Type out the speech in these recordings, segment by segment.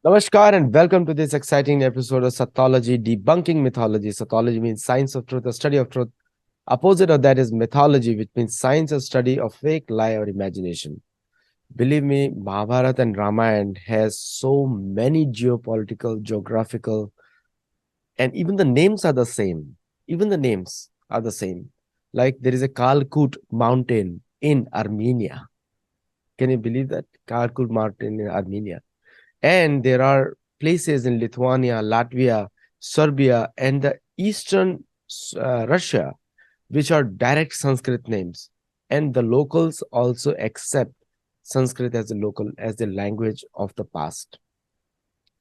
Namaskar and welcome to this exciting episode of Sathology Debunking Mythology. Sathology means science of truth, the study of truth. Opposite of that is mythology, which means science or study of fake, lie, or imagination. Believe me, Mahabharata and Ramayana has so many geopolitical, geographical, and even the names are the same. Even the names are the same. Like there is a Kalkut mountain in Armenia. Can you believe that? Kalkut mountain in Armenia. And there are places in Lithuania, Latvia, Serbia, and the eastern Russia, which are direct Sanskrit names. And the locals also accept Sanskrit as the language of the past.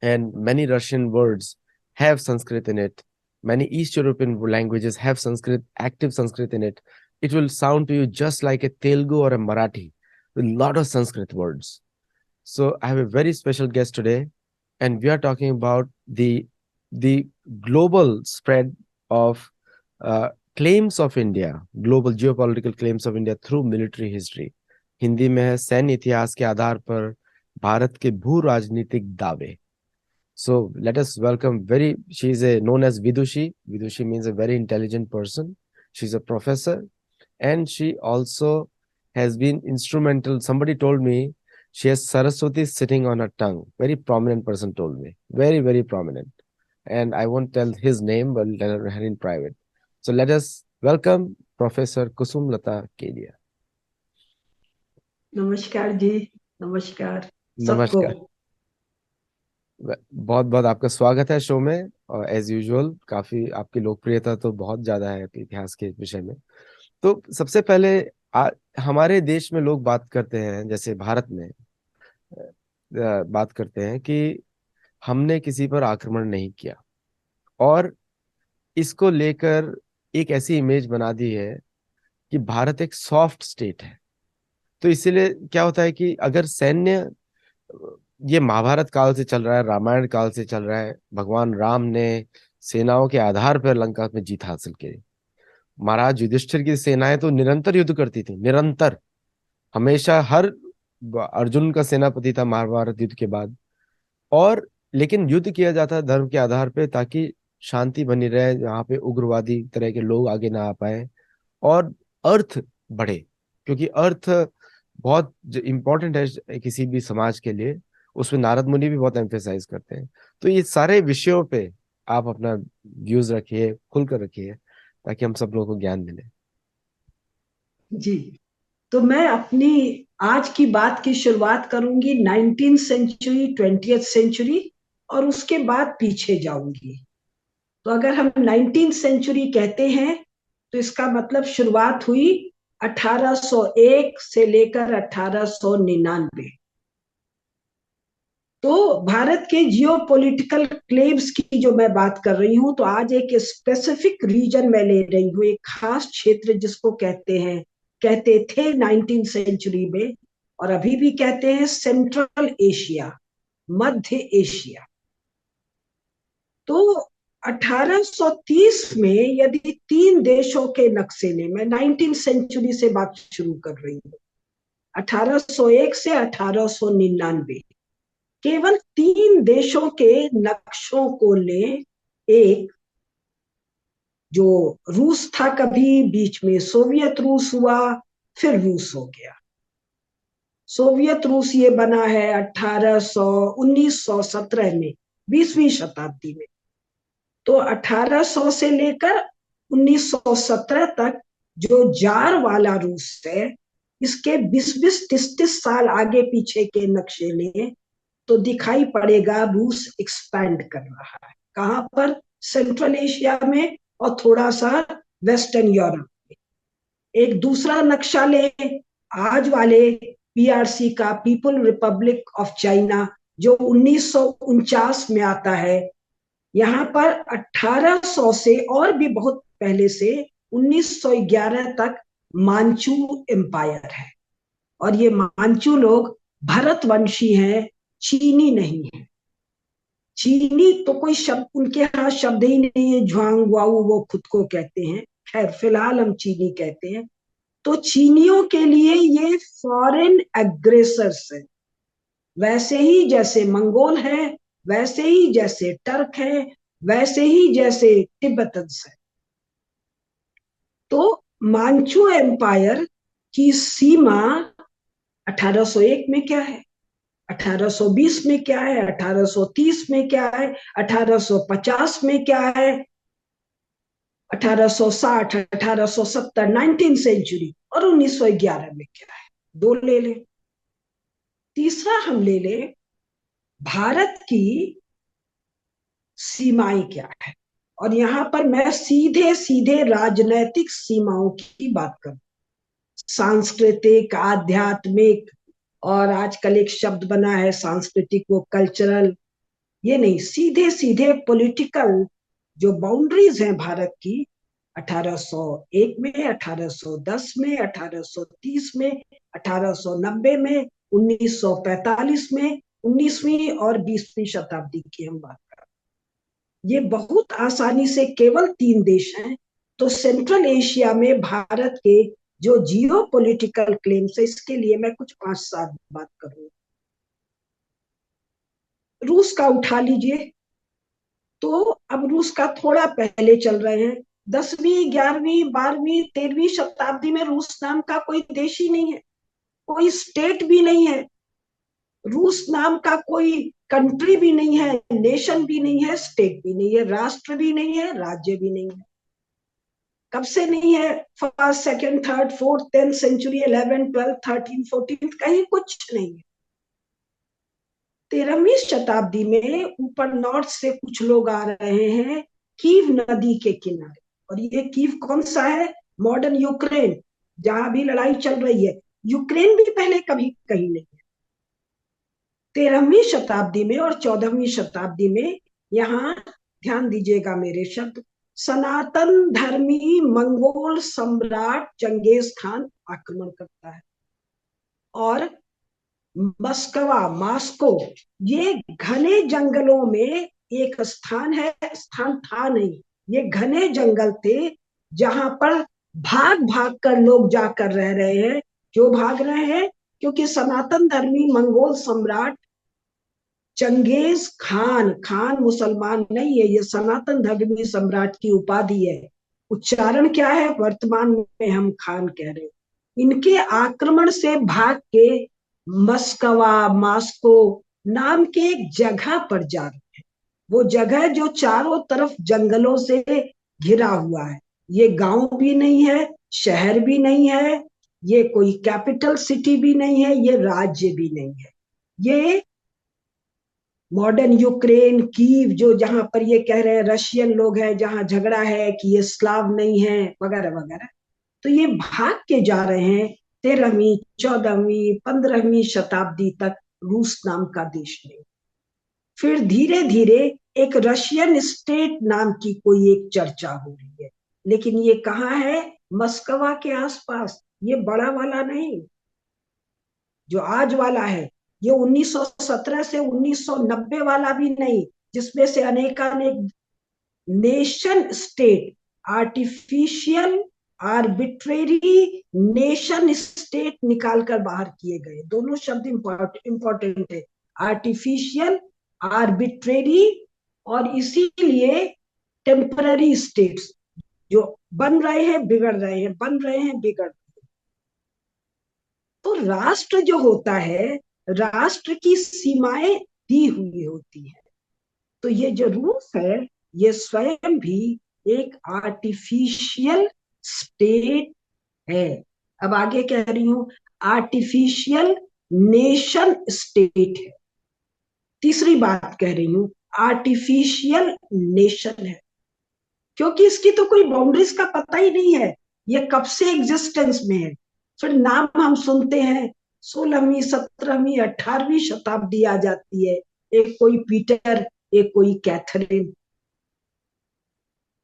And many Russian words have Sanskrit in it. Many East European languages have active Sanskrit in it. It will sound to you just like a Telugu or a Marathi with a lot of Sanskrit words. So I have a very special guest today, and we are talking about the global spread of claims of India, global geopolitical claims of India through military history. Hindi में है सैन्य इतिहास के आधार पर भारत के भू राजनीतिक दावे. So let us welcome she is known as Vidushi. Vidushi means a very intelligent person. She's a professor, and she also has been instrumental. Somebody told me she has Saraswati sitting on her tongue. Very prominent person told me. Very, very prominent. And I won't tell his name, but I'll tell her in private. So let us welcome Professor Kusumlata Kedia. नमस्कार जी। नमस्कार सबको। नमस्कार. बहुत बहुत आपका स्वागत है show में. और एज यूजुअल काफी आपकी लोकप्रियता तो बहुत ज्यादा है इतिहास के विषय में. तो सबसे पहले हमारे देश में लोग बात करते हैं, जैसे भारत में बात करते हैं कि हमने किसी पर आक्रमण नहीं किया, और इसको लेकर एक ऐसी इमेज बना दी है कि भारत एक सॉफ्ट स्टेट है. तो इसीलिए क्या होता है कि अगर सैन्य, ये महाभारत काल से चल रहा है, रामायण काल से चल रहा है. भगवान राम ने सेनाओं के आधार पर लंका में जीत हासिल की. महाराज युधिष्ठिर की सेनाएं तो निरंतर युद्ध करती थी, निरंतर, हमेशा. हर अर्जुन का सेनापति था महाभारत युद्ध के बाद. और लेकिन युद्ध किया जाता है धर्म के आधार पे, ताकि शांति बनी रहे, यहाँ पे उग्रवादी तरह के लोग आगे ना आ पाए और अर्थ बढ़े. क्योंकि अर्थ बहुत इंपॉर्टेंट है किसी भी समाज के लिए. उसमें नारद मुनि भी बहुत एम्फेसाइज करते हैं. तो ये सारे विषयों पे आप अपना व्यूज रखिए, खुलकर रखिए, ताकि हम सब लोगों को ज्ञान मिले. जी, तो मैं अपनी आज की बात की शुरुआत करूंगी 19th सेंचुरी, 20th सेंचुरी, और उसके बाद पीछे जाऊंगी. तो अगर हम 19th सेंचुरी कहते हैं तो इसका मतलब शुरुआत हुई 1801 से लेकर 1899. तो भारत के जियोपॉलिटिकल क्लेम्स की जो मैं बात कर रही हूं, तो आज एक स्पेसिफिक रीजन में ले रही हूं, एक खास क्षेत्र जिसको कहते थे 19th सेंचुरी में, और अभी भी कहते हैं सेंट्रल एशिया, मध्य एशिया. तो 1830 में यदि 3 देशों के नक्शे ने, मैं 19th सेंचुरी से बात शुरू कर रही हूँ, 1801 से 1899, केवल 3 देशों के नक्शों को ले. एक जो रूस था, कभी बीच में सोवियत रूस हुआ, फिर रूस हो गया. सोवियत रूस ये बना है 1917 में, 20वीं शताब्दी में. तो 1800 से लेकर 1917 तक जो जार वाला रूस है, इसके 20-20, 30-30 साल आगे पीछे के नक्शे में तो दिखाई पड़ेगा रूस एक्सपैंड कर रहा है. कहां पर? सेंट्रल एशिया में और थोड़ा सा वेस्टर्न यूरोप में. एक दूसरा नक्शा ले, आज वाले पीआरसी का, पीपल रिपब्लिक ऑफ चाइना, जो 1949 में आता है. यहाँ पर 1800 से और भी बहुत पहले से 1911 तक मांचू एम्पायर है. और ये मांचू लोग भरतवंशी हैं, चीनी नहीं है. चीनी तो कोई शब्द उनके यहाँ शब्द ही नहीं है. झुआंग वाऊ वो खुद को कहते हैं. खैर, फिलहाल हम चीनी कहते हैं. तो चीनियों के लिए ये फॉरेन एग्रेसर्स है, वैसे ही जैसे मंगोल है, वैसे ही जैसे टर्क है, वैसे ही जैसे तिब्बतन्स है। तो मांचू एम्पायर की सीमा 1801 में क्या है, 1820 में क्या है, 1830 में क्या है, 1850 में क्या है, 1860, 1870, 19 सेंचुरी, और 1911 में क्या है। दो ले ले। तीसरा हम ले ले भारत की सीमाएं क्या है, और यहां पर मैं सीधे सीधे राजनैतिक सीमाओं की बात करूं, सांस्कृतिक, आध्यात्मिक, और आजकल एक शब्द बना है सांस्कृतिक, वो कल्चरल, ये नहीं, सीधे सीधे पॉलिटिकल जो बाउंड्रीज हैं भारत की, 1801 में, 1810 में, 1830 में, 1890 में, 1945 में, 19वीं और 20वीं शताब्दी की हम बात कर, ये बहुत आसानी से केवल 3 देश हैं। तो सेंट्रल एशिया में भारत के जो जियो पॉलिटिकल क्लेम्स है, इसके लिए मैं कुछ 5-7 बात करूंगा। रूस का उठा लीजिए, तो अब रूस का थोड़ा पहले चल रहे हैं, 10वीं, 11वीं, 12वीं, 13वीं शताब्दी में रूस नाम का कोई देश ही नहीं है, कोई स्टेट भी नहीं है, रूस नाम का कोई कंट्री भी नहीं है, नेशन भी नहीं है, स्टेट भी नहीं है, राष्ट्र भी नहीं है, राज्य भी नहीं है। कब से नहीं है? First, second, third, fourth, 10th century, 11th, 12th, 13th, 14th, कहीं कुछ नहीं है। 13वीं शताब्दी में ऊपर नॉर्थ से कुछ लोग आ रहे हैं कीव नदी के किनारे, और ये कीव कौन सा है? मॉडर्न यूक्रेन, जहां भी लड़ाई चल रही है। यूक्रेन भी पहले कभी कहीं नहीं है। 13वीं शताब्दी में और 14वीं शताब्दी में, यहाँ ध्यान दीजिएगा मेरे शब्द, सनातन धर्मी मंगोल सम्राट चंगेज खान आक्रमण करता है, और मस्कवा, मास्को, ये घने जंगलों में एक स्थान है, स्थान था नहीं, ये घने जंगल थे जहां पर भाग भाग कर लोग जाकर रह रहे हैं। क्यों भाग रहे हैं? क्योंकि सनातन धर्मी मंगोल सम्राट चंगेज खान, खान मुसलमान नहीं है, ये सनातन धर्मी सम्राट की उपाधि है। उच्चारण क्या है? वर्तमान में हम खान कह रहे हैं। इनके आक्रमण से भाग के मस्कवा, मास्को नाम के एक जगह पर जा रहे हैं। वो जगह जो चारों तरफ जंगलों से घिरा हुआ है, ये गांव भी नहीं है, शहर भी नहीं है, ये कोई कैपिटल सिटी भी नहीं है, ये राज्य भी नहीं है। ये मॉडर्न यूक्रेन, कीव, जो जहां पर ये कह रहे हैं रशियन लोग हैं, जहां झगड़ा है कि ये स्लाव नहीं है वगैरह वगैरह, तो ये भाग के जा रहे हैं 13वीं, 14वीं, 15वीं शताब्दी तक रूस नाम का देश नहीं। फिर धीरे धीरे एक रशियन स्टेट नाम की कोई एक चर्चा हो रही है, लेकिन ये कहाँ है? मस्कवा के आसपास, ये बड़ा वाला नहीं जो आज वाला है, ये 1917 से 1990 वाला भी नहीं, जिसमें से अनेकानेक nation state, artificial, arbitrary nation state निकाल कर बाहर किए गए। दोनों शब्द इंपॉर्टेंट है, आर्टिफिशियल, आर्बिट्रेरी, और इसीलिए टेम्पररी स्टेट्स जो बन रहे हैं बिगड़ रहे हैं, बन रहे हैं बिगड़ रहे हैं। तो राष्ट्र जो होता है, राष्ट्र की सीमाएं दी हुई होती है। तो ये जो रूस है, ये स्वयं भी एक आर्टिफिशियल स्टेट है। अब आगे कह रही हूं, आर्टिफिशियल नेशन स्टेट है। तीसरी बात कह रही हूं, आर्टिफिशियल नेशन है, क्योंकि इसकी तो कोई बाउंड्रीज का पता ही नहीं है, ये कब से एग्जिस्टेंस में है। फिर नाम हम सुनते हैं, 16वीं, 17वीं, 18वीं शताब्दी आ जाती है, एक कोई पीटर, एक कोई कैथरीन।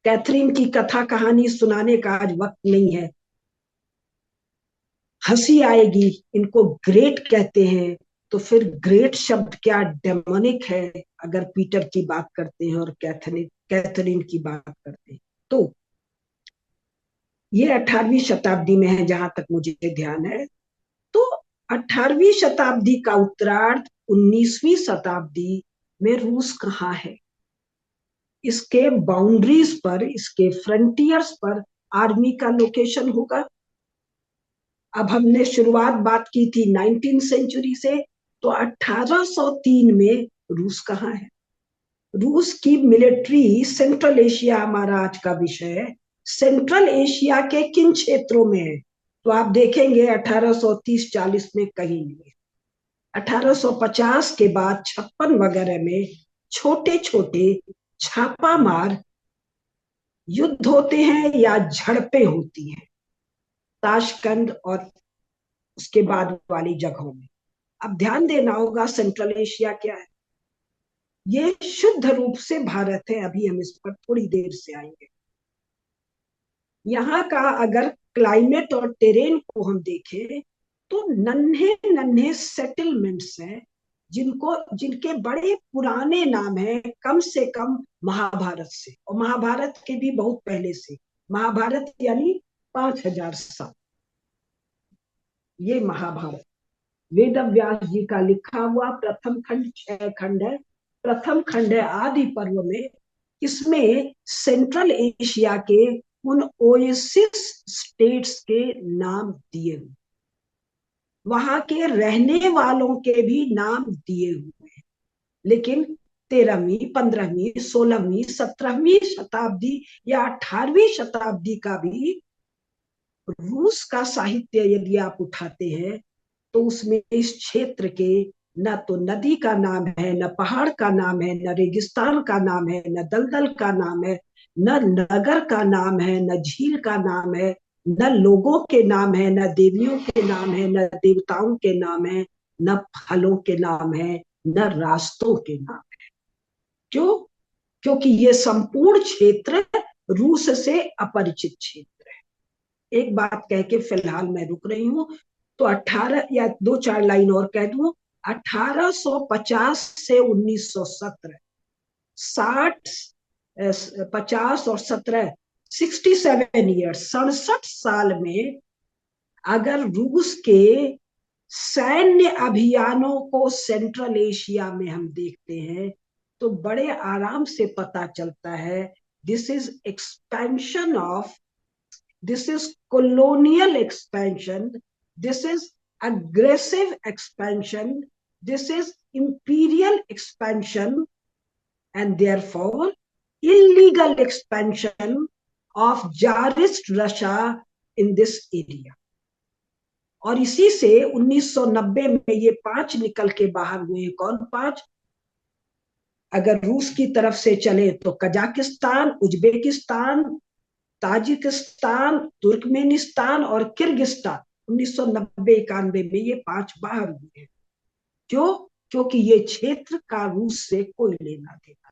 कैथरीन की कथा कहानी सुनाने का आज वक्त नहीं है, हंसी आएगी। इनको ग्रेट कहते हैं, तो फिर ग्रेट शब्द क्या डेमोनिक है अगर पीटर की बात करते हैं और कैथरीन की बात करते हैं। तो ये 18वीं शताब्दी में है जहां तक मुझे ध्यान है। तो 18वीं शताब्दी का उत्तरार्ध, 19वीं शताब्दी में रूस कहाँ है, इसके बाउंड्रीज पर, इसके फ्रंटियर्स पर आर्मी का लोकेशन होगा। अब हमने शुरुआत बात की थी 19th सेंचुरी से, तो 1803 में रूस कहाँ है? रूस की मिलिट्री, सेंट्रल एशिया हमारा आज का विषय है, सेंट्रल एशिया के किन क्षेत्रों में है? तो आप देखेंगे 1830-40 में कहीं नहीं। 1850 के बाद 56 वगैरह में छोटे छोटे छापामार युद्ध होते हैं या झड़पें होती हैं, ताशकंद और उसके बाद वाली जगहों में। अब ध्यान देना होगा सेंट्रल एशिया क्या है, ये शुद्ध रूप से भारत है। अभी हम इस पर थोड़ी देर से आएंगे। यहाँ का अगर क्लाइमेट और टेरेन को हम देखें तो नन्हे नन्हे सेटलमेंट्स हैं, जिनके बड़े पुराने नाम हैं, कम से कम महाभारत से, और महाभारत के भी बहुत पहले से। महाभारत यानी 5000 साल। ये महाभारत वेद व्यास जी का लिखा हुआ प्रथम खंड 6 खंड है। प्रथम खंड है आदि पर्व में। इसमें सेंट्रल एशिया के उन ओएसिस स्टेट्स के नाम दिए हुए, वहां के रहने वालों के भी नाम दिए हुए हैं। लेकिन 13वीं, 15वीं, 16वीं, 17वीं शताब्दी या 18वीं शताब्दी का भी रूस का साहित्य यदि आप उठाते हैं तो उसमें इस क्षेत्र के न तो नदी का नाम है, न पहाड़ का नाम है, न रेगिस्तान का नाम है, न दलदल का नाम है, न नगर का नाम है, न झील का नाम है, न लोगों के नाम है, न देवियों के नाम है, न देवताओं के नाम है, न फलों के नाम है, न रास्तों के नाम है। क्यों? क्योंकि ये संपूर्ण क्षेत्र रूस से अपरिचित क्षेत्र है। एक बात कह के फिलहाल मैं रुक रही हूं, तो 18 या 2-4 लाइन और कह दूं। 1850 से 1917, 60, 50 और 17, 67 ईयर्स, 67 साल में अगर रूस के सैन्य अभियानों को सेंट्रल एशिया में हम देखते हैं तो बड़े आराम से पता चलता है, this is expansion of, this is colonial expansion, this is aggressive expansion, this is imperial expansion, and therefore illegal expansion of Tsarist Russia in this area. और इसी से 1990 में ये 5 निकल के बाहर हुए। कौन 5? अगर रूस की तरफ से चले तो कजाकिस्तान, उज्बेकिस्तान, ताजिकिस्तान, तुर्कमेनिस्तान और किर्गिस्तान। 1990-91 में ये 5 बाहर हुए हैं। क्यों? क्योंकि ये क्षेत्र का रूस से कोई लेना देना।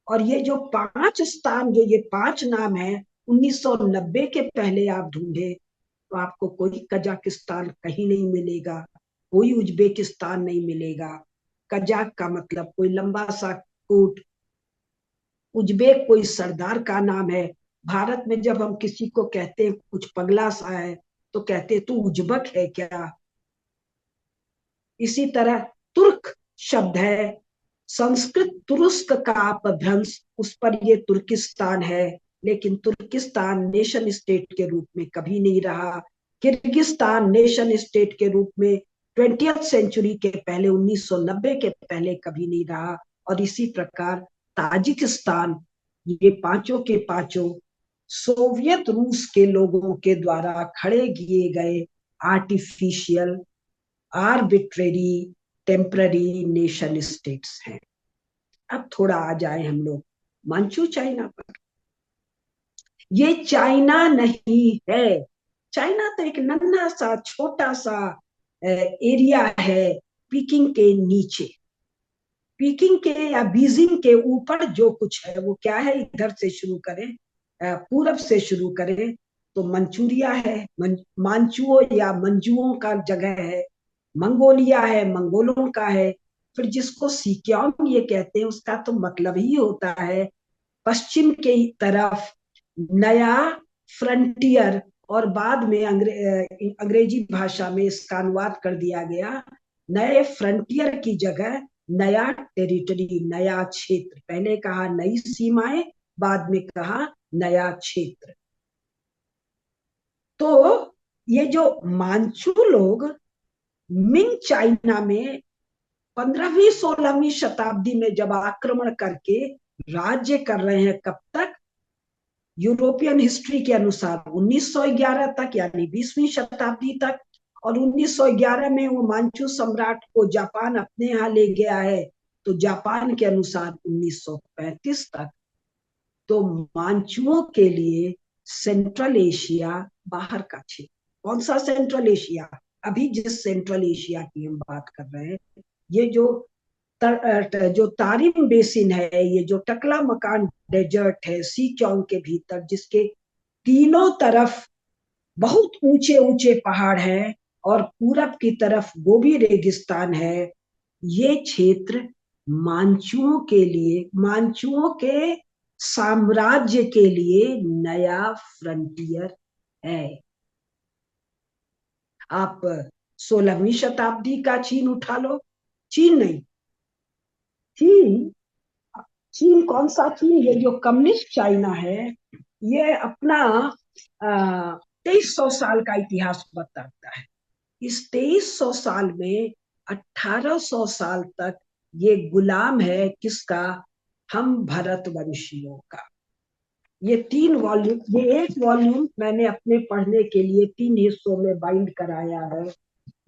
और ये जो 5 स्थान, जो ये 5 नाम है, 1990 के पहले आप ढूंढे तो आपको कोई कजाकिस्तान कहीं नहीं मिलेगा, कोई उज्बेकिस्तान नहीं मिलेगा। कजाक का मतलब कोई लंबा सा कोट, उज्बेक कोई सरदार का नाम है। भारत में जब हम किसी को कहते हैं कुछ पगला सा है तो कहते हैं तू उज्बक है क्या। इसी तरह तुर्क शब्द है, संस्कृत तुरुस्क का अपभ्रंश, उस पर ये तुर्किस्तान है, लेकिन तुर्किस्तान नेशन स्टेट के रूप में कभी नहीं रहा। किर्गिस्तान नेशन स्टेट के रूप में 20th सेंचुरी के पहले, 1990 के पहले कभी नहीं रहा। और इसी प्रकार ताजिकिस्तान, ये पांचों के पांचों सोवियत रूस के लोगों के द्वारा खड़े किए गए artificial, arbitrary, temporary nation states हैं। अब थोड़ा आ जाए हम लोग मानचू चाइना पर। ये चाइना नहीं है। चाइना तो एक नन्हा सा छोटा सा एरिया है पीकिंग के नीचे। पीकिंग के या बीजिंग के ऊपर जो कुछ है वो क्या है, इधर से शुरू करें, पूरब से शुरू करें तो मंचूरिया है, मांचुओ या मंजुओं का जगह है। मंगोलिया है, मंगोलों का है। फिर जिसको सिक्योंग ये कहते हैं उसका तो मतलब ही होता है पश्चिम के तरफ नया फ्रंटियर, और बाद में अंग्रेजी भाषा में इसका अनुवाद कर दिया गया नए फ्रंटियर की जगह नया टेरिटरी, नया क्षेत्र। पहले कहा नई सीमाएं, बाद में कहा नया क्षेत्र। तो ये जो मांचू लोग मिंग चाइना में 15वीं 16वीं शताब्दी में जब आक्रमण करके राज्य कर रहे हैं, कब तक? यूरोपियन हिस्ट्री के अनुसार 1911 तक, यानी 20वीं शताब्दी तक। और 1911 में वो मांचू सम्राट को जापान अपने यहाँ ले गया है, तो जापान के अनुसार 1935 तक। तो मांचुओं के लिए सेंट्रल एशिया बाहर का क्षेत्र। कौन सा सेंट्रल एशिया? अभी जिस सेंट्रल एशिया की हम बात कर रहे हैं, ये जो तारिम बेसिन है, ये जो टकला मकान डेजर्ट है सिक्योंग के भीतर, जिसके तीनों तरफ बहुत ऊंचे ऊंचे पहाड़ हैं और पूरब की तरफ गोबी रेगिस्तान है, ये क्षेत्र मांचुओं के लिए, मांचुओं के साम्राज्य के लिए नया फ्रंटियर है। आप 16वीं शताब्दी का चीन उठा लो, चीन नहीं, चीन, चीन कौन सा चीन? ये जो कम्युनिस्ट चाइना है, ये अपना 2300 साल का इतिहास बताता है। इस 2300 साल में 1800 साल तक ये गुलाम है किसका? हम भरतवंशियों का। ये 3 वॉल्यूम, ये एक वॉल्यूम मैंने अपने पढ़ने के लिए 3 हिस्सों में बाइंड कराया है।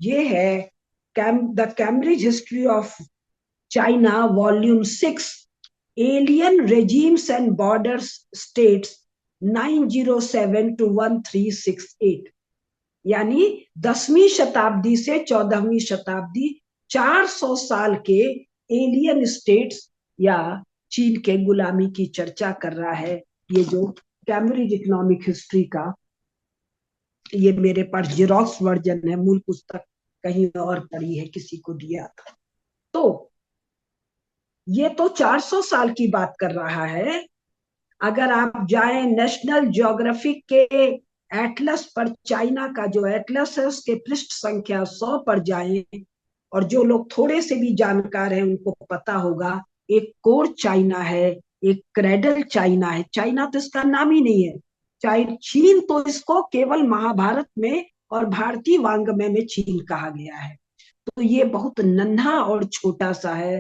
ये है the Cambridge history of China volume 6, alien regimes and border states 907 to 1368। यानी 10वीं शताब्दी से 14वीं शताब्दी, 400 साल के एलियन स्टेट्स या चीन के गुलामी की चर्चा कर रहा है। ये जो कैम्ब्रिज इकोनॉमिक हिस्ट्री का, ये मेरे पास जेरोक्स वर्जन है, मूल पुस्तक कहीं और पड़ी है, किसी को दिया था। तो ये तो 400 साल की बात कर रहा है। अगर आप जाएं नेशनल ज्योग्राफिक के एटलस पर, चाइना का जो एटलस है उसके पृष्ठ संख्या 100 पर जाएं, और जो लोग थोड़े से भी जानकार हैं उनको पता होगा, एक कोर चाइना है, एक क्रेडल चाइना है। चाइना तो इसका नाम ही नहीं है। चीन तो इसको केवल महाभारत में और भारतीय वांग्मय में चीन कहा गया है। तो ये बहुत नन्हा और छोटा सा है।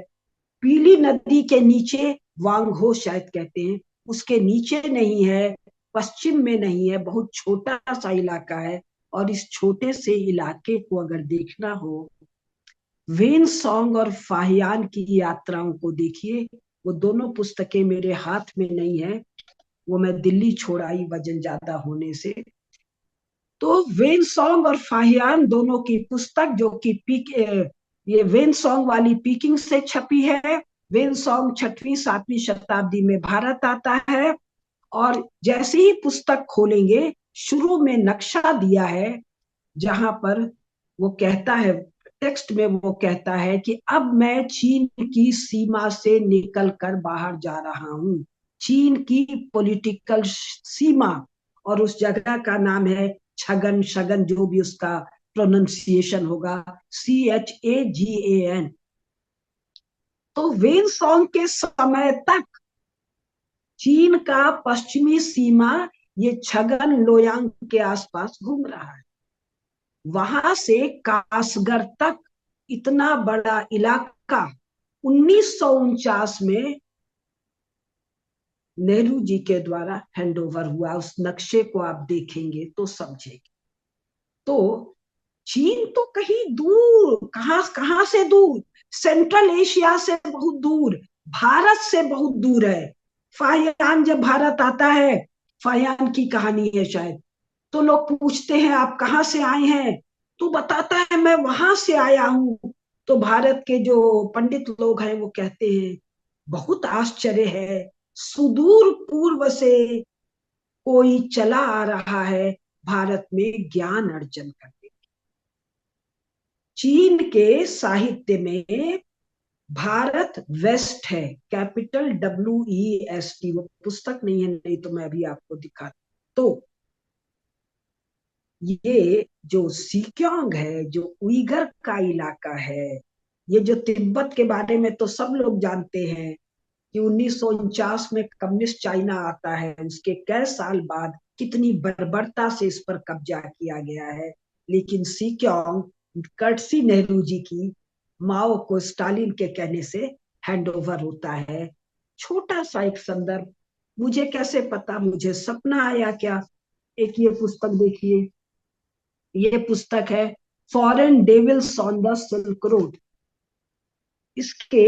पीली नदी के नीचे, वांगहो शायद कहते हैं, उसके नीचे नहीं है, पश्चिम में नहीं है, बहुत छोटा सा इलाका है। और इस छोटे से इलाके को अगर देखना हो, वेन सॉन्ग और फाहियान की यात्राओं को देखिए। वो दोनों पुस्तकें मेरे हाथ में नहीं है, वो मैं दिल्ली छोड़ आई वजन ज्यादा होने से। तो वेन सॉन्ग और फाहियान दोनों की पुस्तक, जो कि ये वेन सॉन्ग वाली पीकिंग से छपी है। वेन सॉन्ग 6वीं 7वीं शताब्दी में भारत आता है। और जैसे ही पुस्तक खोलेंगे, शुरू में नक्शा दिया है, जहां पर वो कहता है, टेक्स्ट में वो कहता है कि अब मैं चीन की सीमा से निकल कर बाहर जा रहा हूं। चीन की पॉलिटिकल सीमा, और उस जगह का नाम है छगन, शगन, जो भी उसका प्रोनाउंसिएशन होगा, CHAGAN। तो वेन सॉन्ग के समय तक चीन का पश्चिमी सीमा ये छगन लोयांग के आसपास घूम रहा है। वहां से कासगर तक इतना बड़ा इलाका 1949 में नेहरू जी के द्वारा हैंडओवर हुआ। उस नक्शे को आप देखेंगे तो समझेंगे। तो चीन तो कहीं दूर, कहां कहां से दूर, सेंट्रल एशिया से बहुत दूर, भारत से बहुत दूर है। फाहियान जब भारत आता है, फाहियान की कहानी है शायद, तो लोग पूछते हैं आप कहाँ से आए हैं, तो बताता है मैं वहां से आया हूं। तो भारत के जो पंडित लोग हैं वो कहते हैं बहुत आश्चर्य है, सुदूर पूर्व से कोई चला आ रहा है भारत में ज्ञान अर्जन करने। चीन के साहित्य में भारत वेस्ट है, कैपिटल WEST। वो पुस्तक नहीं है, नहीं तो मैं अभी आपको दिखा। तो ये जो सिक्योंग है, जो उइगर का इलाका है, ये जो तिब्बत के बारे में तो सब लोग जानते हैं कि 1949 में कम्युनिस्ट चाइना आता है, उसके कई साल बाद कितनी बर्बरता से इस पर कब्जा किया गया है। लेकिन सीक्योंग कर्टसी नेहरू जी की माओ को स्टालिन के कहने से हैंड ओवर होता है। छोटा सा एक संदर्भ, मुझे कैसे पता, मुझे सपना आया क्या। एक ये पुस्तक देखिए, ये पुस्तक है Foreign Devils on the Silk Road. इसके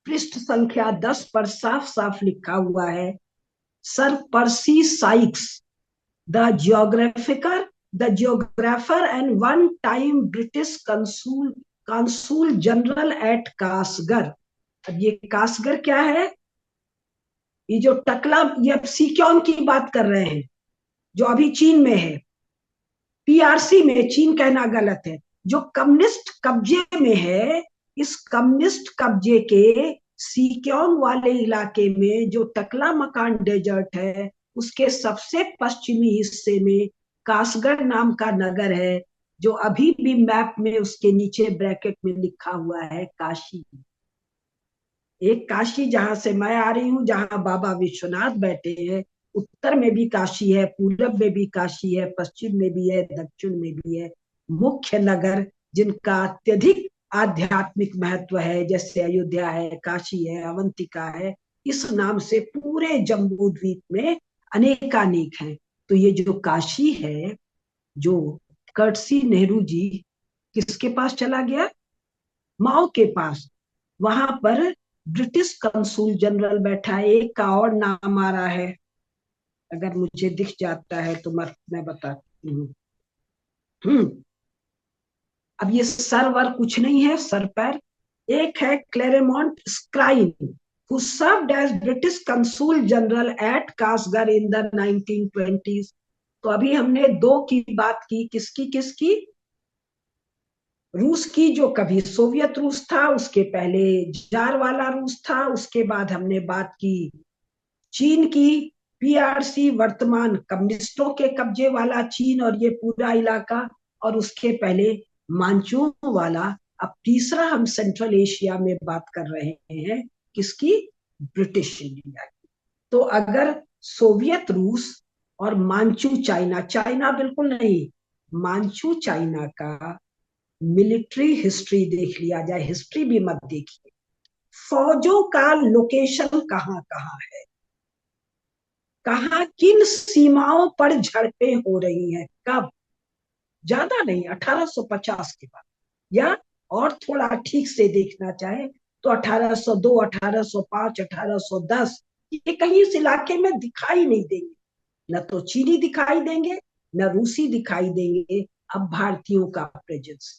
पृष्ठ संख्या 10 पर साफ साफ लिखा हुआ है, sir Percy Sykes, the geographical the geographer and one time British consul general at Kashgar. अब ये कासगर क्या है? ये जो टकला, ये अब सीक्योन की बात कर रहे हैं जो अभी चीन में है, पीआरसी में, चीन कहना गलत है, जो कम्युनिस्ट कब्जे में है। इस कम्युनिस्ट कब्जे के सीक्योंग वाले इलाके में जो टकला मकान डेजर्ट है, उसके सबसे पश्चिमी हिस्से में कासगढ़ नाम का नगर है, जो अभी भी मैप में उसके नीचे ब्रैकेट में लिखा हुआ है काशी। एक काशी जहां से मैं आ रही हूँ, जहां बाबा विश्वनाथ बैठे हैं, उत्तर में भी काशी है, पूरब में भी काशी है, पश्चिम में भी है, दक्षिण में भी है। मुख्य नगर जिनका अत्यधिक आध्यात्मिक महत्व है, जैसे अयोध्या है, काशी है, अवंतिका है, इस नाम से पूरे जम्बू द्वीप में अनेकानेक हैं। तो ये जो काशी है, जो कर्टसी नेहरू जी किसके पास चला गया? माओ के पास। वहां पर ब्रिटिश कंसूल जनरल बैठा है। एक का और नाम आ रहा है, अगर मुझे दिख जाता है तो मैं बताती हूँ। अब ये सर वर कुछ नहीं है, सर पैर। एक है क्लेरेमोंट स्क्राइन, who served as British Consul General at Kasgar in the 1920s। तो अभी हमने दो की बात की, किसकी किसकी? रूस की, जो कभी सोवियत रूस था, उसके पहले जार वाला रूस था, उसके बाद हमने बात की चीन की, पीआरसी वर्तमान कम्युनिस्टों के कब्जे वाला चीन और ये पूरा इलाका, और उसके पहले मांचू वाला। अब तीसरा हम सेंट्रल एशिया में बात कर रहे हैं, किसकी? ब्रिटिश इंडिया की। तो अगर सोवियत रूस और मांचू चाइना, चाइना बिल्कुल नहीं, मांचू चाइना का मिलिट्री हिस्ट्री देख लिया जाए, हिस्ट्री भी मत देखिए, फौजों का लोकेशन कहाँ कहाँ है, कहाँ किन सीमाओं पर झड़पें हो रही हैं, कब। ज्यादा नहीं, 1850 के बाद, या और थोड़ा ठीक से देखना चाहे तो 1802, 1805, 1810, ये कहीं इस इलाके में दिखाई नहीं देंगे। न तो चीनी दिखाई देंगे, न रूसी दिखाई देंगे। अब भारतीयों का प्रेजेंस,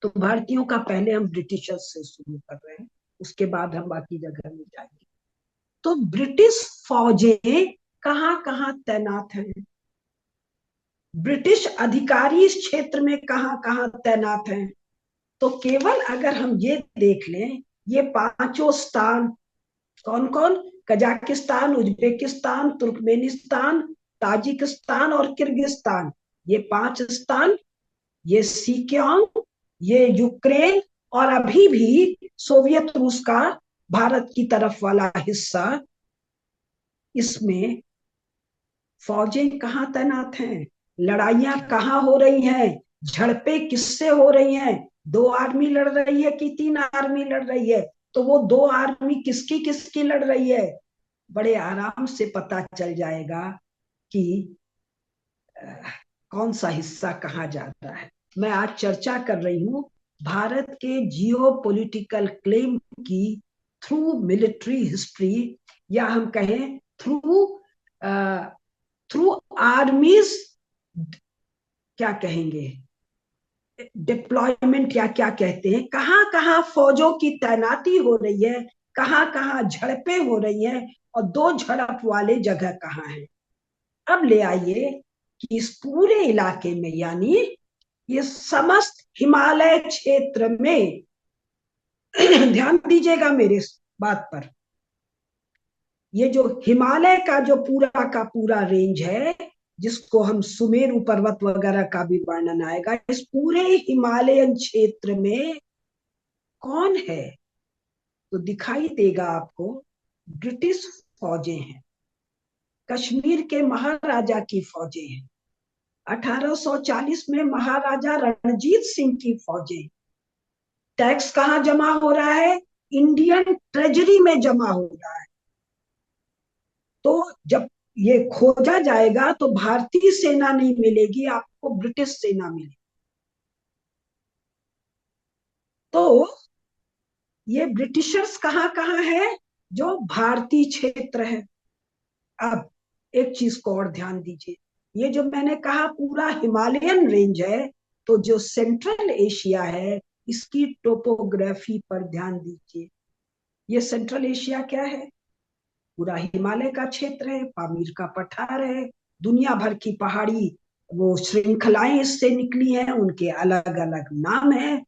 तो भारतीयों का पहले हम ब्रिटिशर्स से शुरू कर रहे हैं, उसके बाद हम बाकी जगह में जाएंगे। तो ब्रिटिश फौजें कहाँ कहाँ तैनात हैं, ब्रिटिश अधिकारी इस क्षेत्र में कहाँ कहाँ तैनात हैं। तो केवल अगर हम ये देख लें, ये पांचों स्थान कौन कौन? कजाकिस्तान, उज्बेकिस्तान, तुर्कमेनिस्तान, ताजिकिस्तान और किर्गिस्तान, ये 5 स्थान, ये सीक्योंग, ये यूक्रेन, और अभी भी सोवियत रूस का भारत की तरफ वाला हिस्सा, इसमें फौजें कहाँ तैनात हैं, लड़ाइयां कहाँ हो रही हैं, झड़पें किससे हो रही हैं, 2 आर्मी लड़ रही है कि 3 आर्मी लड़ रही है, तो वो 2 आर्मी किसकी किसकी लड़ रही है, बड़े आराम से पता चल जाएगा कि कौन सा हिस्सा कहाँ जाता है। मैं आज चर्चा कर रही हूँ भारत के जियो पॉलिटिकल क्लेम की थ्रू मिलिट्री हिस्ट्री, या हम कहें थ्रू थ्रू आर्मीज, क्या कहेंगे, डिप्लॉयमेंट या क्या कहते हैं, कहाँ कहाँ फौजों की तैनाती हो रही है, कहाँ कहाँ झड़पें हो रही हैं, और 2 झड़प वाले जगह कहाँ हैं। अब ले आइए कि इस पूरे इलाके में, यानी ये समस्त हिमालय क्षेत्र में ध्यान दीजिएगा मेरे बात पर, ये जो हिमालय का जो पूरा का पूरा रेंज है, जिसको हम सुमेरु पर्वत वगैरह का भी वर्णन आएगा, इस पूरे हिमालयन क्षेत्र में कौन है? तो दिखाई देगा आपको, ब्रिटिश फौजें हैं, कश्मीर के महाराजा की फौजें हैं, 1840 में महाराजा रणजीत सिंह की फौजें। टैक्स कहाँ जमा हो रहा है? इंडियन ट्रेजरी में जमा हो रहा है। तो जब ये खोजा जाएगा तो भारतीय सेना नहीं मिलेगी आपको, ब्रिटिश सेना मिलेगी। तो ये ब्रिटिशर्स कहाँ कहाँ है? जो भारतीय क्षेत्र है। अब एक चीज को और ध्यान दीजिए, ये जो मैंने कहा पूरा हिमालयन रेंज है, तो जो सेंट्रल एशिया है इसकी टोपोग्राफी पर ध्यान दीजिए। ये सेंट्रल एशिया क्या है? पूरा हिमालय का क्षेत्र है, पामीर का पठार है, दुनिया भर की पहाड़ी वो श्रृंखलाएं इससे निकली हैं, उनके अलग अलग नाम है।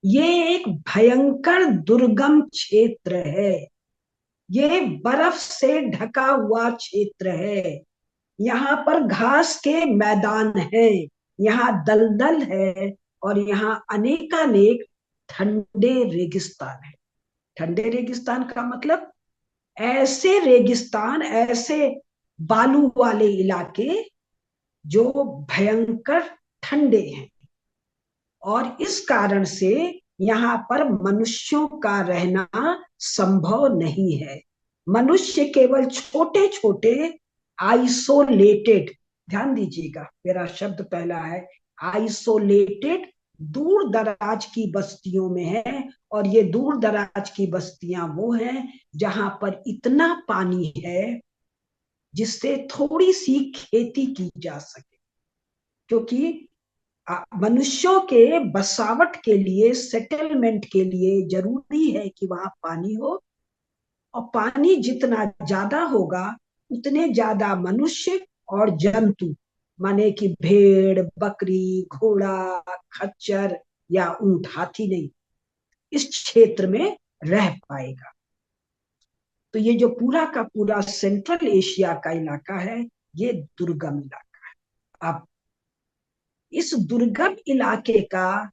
ये एक भयंकर दुर्गम क्षेत्र है, ये बर्फ से ढका हुआ क्षेत्र है, यहाँ पर घास के मैदान हैं, यहाँ दलदल है, और यहाँ अनेकानेक ठंडे रेगिस्तान है। ठंडे रेगिस्तान का मतलब ऐसे रेगिस्तान, ऐसे बालू वाले इलाके जो भयंकर ठंडे हैं, और इस कारण से यहाँ पर मनुष्यों का रहना संभव नहीं है। मनुष्य केवल छोटे छोटे आइसोलेटेड, ध्यान दीजिएगा मेरा शब्द पहला है आइसोलेटेड, दूर दराज की बस्तियों में है। और ये दूर दराज की बस्तियां वो हैं जहां पर इतना पानी है जिससे थोड़ी सी खेती की जा सके, क्योंकि मनुष्यों के बसावट के लिए, सेटलमेंट के लिए जरूरी है कि वहां पानी हो, और पानी जितना ज्यादा होगा उतने ज्यादा मनुष्य और जंतु, माने कि भेड़, बकरी, घोड़ा, खच्चर या ऊंट, हाथी नहीं, इस क्षेत्र में रह पाएगा। तो ये जो पूरा का पूरा सेंट्रल एशिया का इलाका है, ये दुर्गम इलाका है। अब इस दुर्गम इलाके का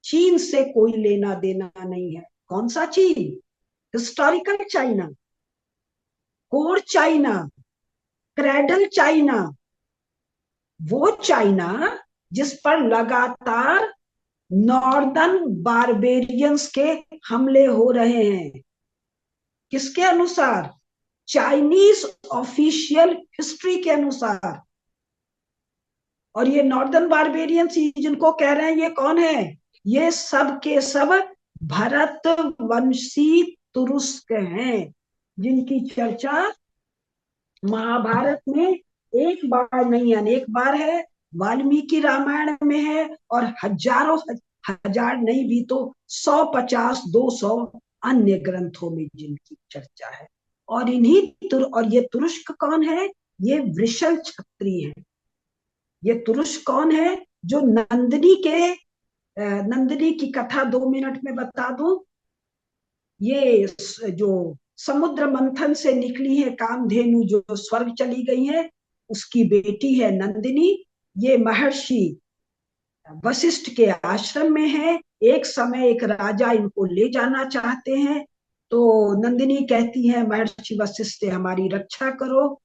चीन से कोई लेना देना नहीं है। कौन सा चीन? Historical China, core China, cradle China, वो चाइना जिस पर लगातार नॉर्दर्न बारबेरियंस के हमले हो रहे हैं। किसके अनुसार? चाइनीज ऑफिशियल हिस्ट्री के अनुसार। और ये नॉर्दर्न बारबेरियंस जिनको कह रहे हैं, ये कौन है? ये सब के सब भरतवंशी तुरुस्क हैं, जिनकी चर्चा महाभारत में एक बार नहीं अनेक बार है, वाल्मीकि रामायण में है, और हजारों हजार नहीं भी तो 150 200 अन्य ग्रंथों में जिनकी चर्चा है। और और ये तुरुष्क कौन है? ये वृषल क्षत्रिय है। ये तुरुष्क कौन है? जो नंदिनी की कथा 2 मिनट में बता दूं। ये जो समुद्र मंथन से निकली है कामधेनु, जो स्वर्ग चली गई है, उसकी बेटी है नंदिनी। ये महर्षि वशिष्ठ के आश्रम में है। एक समय एक राजा इनको ले जाना चाहते हैं, तो नंदिनी कहती है महर्षि वशिष्ठ से हमारी रक्षा करो।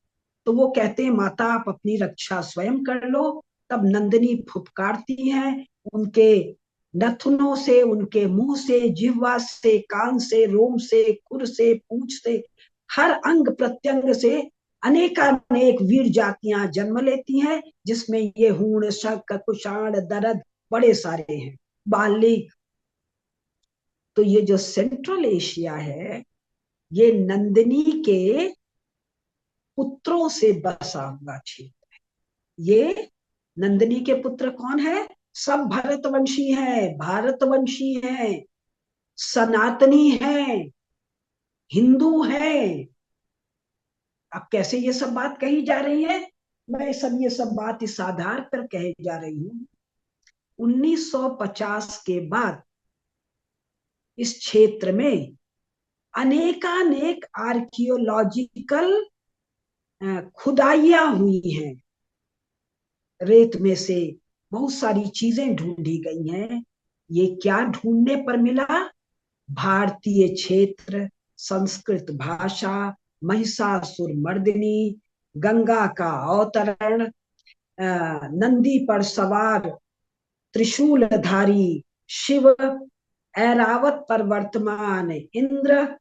तो वो कहते हैं माता आप अपनी रक्षा स्वयं कर लो। तब नंदिनी फुफकारती है, उनके नथुनों से, उनके मुंह से, जिह्वा से, कान से, रोम से, खुर से, पूंछ से, हर अंग प्रत्यंग से अनेकानेक वीर जातियां जन्म लेती हैं, जिसमें ये हूण, शक, कुषाण, दरद बड़े सारे हैं, बालिक। तो ये जो सेंट्रल एशिया है, ये नंदिनी के पुत्रों से बसा हुआ क्षेत्र है। ये नंदिनी के पुत्र कौन है? सब भरतवंशी हैं, भारतवंशी हैं, सनातनी हैं, हिंदू हैं। अब कैसे ये सब बात कही जा रही है? मैं ये सब बात इस आधार पर कहे जा रही हूं, 1950 के बाद इस क्षेत्र में अनेकानेक आर्कियोलॉजिकल खुदाइयां हुई हैं, रेत में से बहुत सारी चीजें ढूंढी गई हैं। ये क्या ढूंढने पर मिला? भारतीय क्षेत्र, संस्कृत भाषा, महिषासुर मर्दिनी, गंगा का अवतरण, नंदी पर सवार त्रिशूलधारी शिव, ऐरावत पर वर्तमान इंद्र,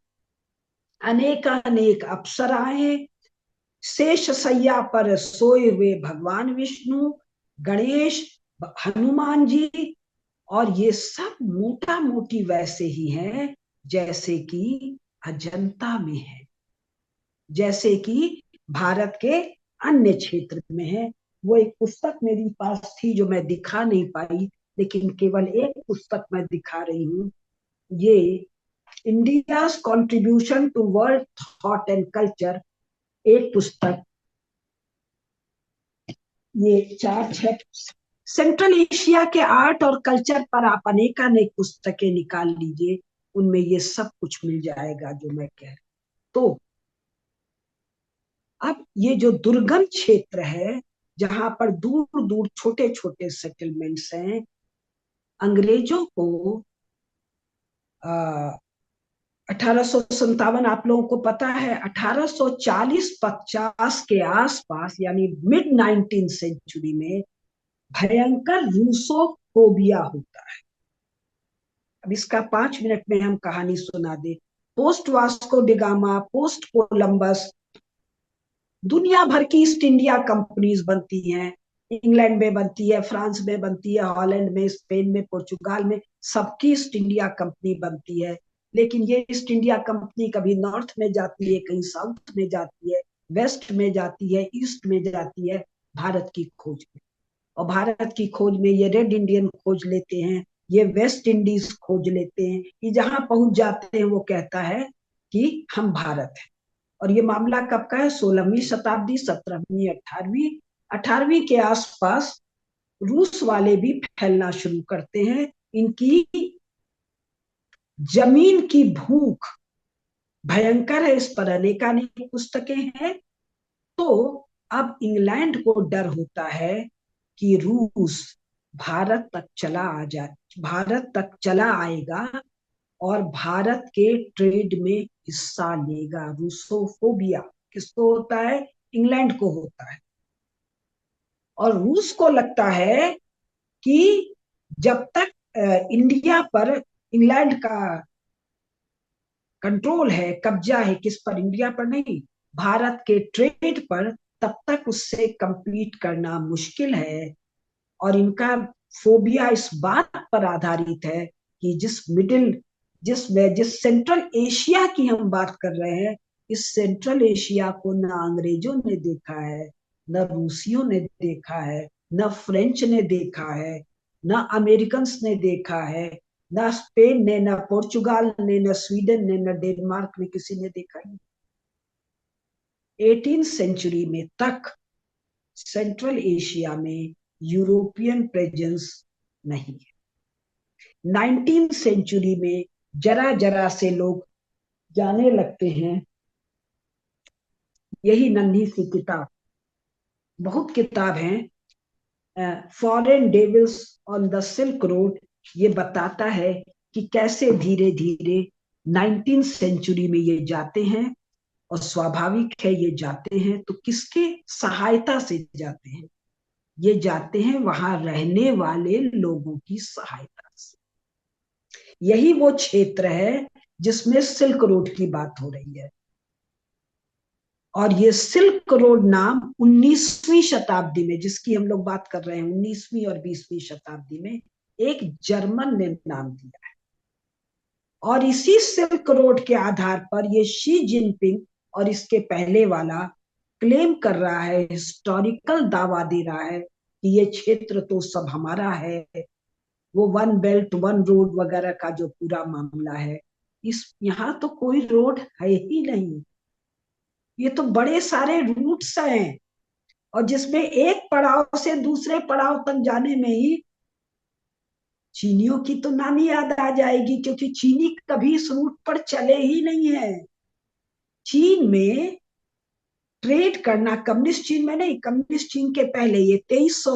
अनेकानेक अप्सराएं, शेष सैया पर सोए हुए भगवान विष्णु, गणेश, हनुमान जी। और ये सब मोटा मोटी वैसे ही हैं जैसे कि अजंता में है, जैसे कि भारत के अन्य क्षेत्र में है। वो एक पुस्तक मेरे पास थी जो मैं दिखा नहीं पाई, लेकिन केवल एक पुस्तक मैं दिखा रही हूँ। ये India's Contribution to World Thought and Culture, एक पुस्तक, ये 4-6 सेंट्रल एशिया के आर्ट और कल्चर पर आप अनेकानेक पुस्तकें निकाल लीजिए, उनमें ये सब कुछ मिल जाएगा जो मैं कह रही। तो अब ये जो दुर्गम क्षेत्र है, जहां पर दूर दूर छोटे छोटे सेटलमेंट्स हैं, अंग्रेजों को 1857, आप लोगों को पता है, 1840-50 के आसपास, यानी मिड 19 सेंचुरी में भयंकर रूसोफोबिया होता है। अब इसका 5 मिनट में हम कहानी सुना दे। Post Vasco da Gama, post Columbus, दुनिया भर की ईस्ट इंडिया कंपनीज बनती हैं। इंग्लैंड में बनती है, फ्रांस में बनती है, हॉलैंड में, स्पेन में, पुर्तगाल में, सबकी ईस्ट इंडिया कंपनी बनती है। लेकिन ये ईस्ट इंडिया कंपनी कभी नॉर्थ में जाती है, कहीं साउथ में जाती है, वेस्ट में जाती है, ईस्ट में जाती है, भारत की खोज में। और भारत की खोज में ये रेड इंडियन खोज लेते हैं, ये वेस्ट इंडीज खोज लेते हैं। ये जहां पहुंच जाते हैं वो कहता है कि हम भारत हैं। और ये मामला कब का है? 16वीं शताब्दी, 17वीं, 18वीं के आसपास रूस वाले भी फैलना शुरू करते हैं। इनकी जमीन की भूख भयंकर है, इस पर अनेकानेक पुस्तकें हैं। तो अब इंग्लैंड को डर होता है कि रूस भारत तक चला आएगा और भारत के ट्रेड में हिस्सा लेगा। रूसोफोबिया किसको होता है? इंग्लैंड को होता है। और रूस को लगता है कि जब तक इंडिया पर इंग्लैंड का कंट्रोल है, कब्जा है, किस पर? इंडिया पर नहीं, भारत के ट्रेड पर, तब तक उससे compete करना मुश्किल है। और इनका फोबिया इस बात पर आधारित है कि जिस सेंट्रल एशिया की हम बात कर रहे हैं, इस सेंट्रल एशिया को न अंग्रेजों ने देखा है, न रूसियों ने देखा है, न फ्रेंच ने देखा है, न अमेरिकन ने देखा है, न स्पेन ने, न पोर्चुगाल ने, न स्वीडन ने, न डेनमार्क ने, किसी ने देखा नहीं। 18th सेंचुरी में तक सेंट्रल एशिया में यूरोपियन प्रेजेंस नहीं है। 19th सेंचुरी में जरा जरा से लोग जाने लगते हैं। यही नन्ही सी किताब, बहुत किताब है, Foreign Devils on the Silk Road, ये बताता है कि कैसे धीरे धीरे 19th सेंचुरी में ये जाते हैं। और स्वाभाविक है, ये जाते हैं तो किसके सहायता से जाते हैं? ये जाते हैं वहां रहने वाले लोगों की सहायता से। यही वो क्षेत्र है जिसमें सिल्क रोड की बात हो रही है। और ये सिल्क रोड नाम 19वीं शताब्दी में, जिसकी हम लोग बात कर रहे हैं, 19वीं और 20वीं शताब्दी में एक जर्मन ने नाम दिया है। और इसी सिल्क रोड के आधार पर ये शी जिनपिंग और इसके पहले वाला क्लेम कर रहा है, हिस्टोरिकल दावा दे रहा है कि ये क्षेत्र तो सब हमारा है। वो वन बेल्ट वन रोड वगैरह का जो पूरा मामला है, इस यहाँ तो कोई रोड है ही नहीं। ये तो बड़े सारे रूट्स हैं, और जिसमें एक पड़ाव से दूसरे पड़ाव तक जाने में ही चीनियों की तो नानी याद आ जाएगी, क्योंकि चीनी कभी इस रूट पर चले ही नहीं है। चीन में ट्रेड करना, कम्युनिस्ट चीन में नहीं, कम्युनिस्ट चीन के पहले, ये 2300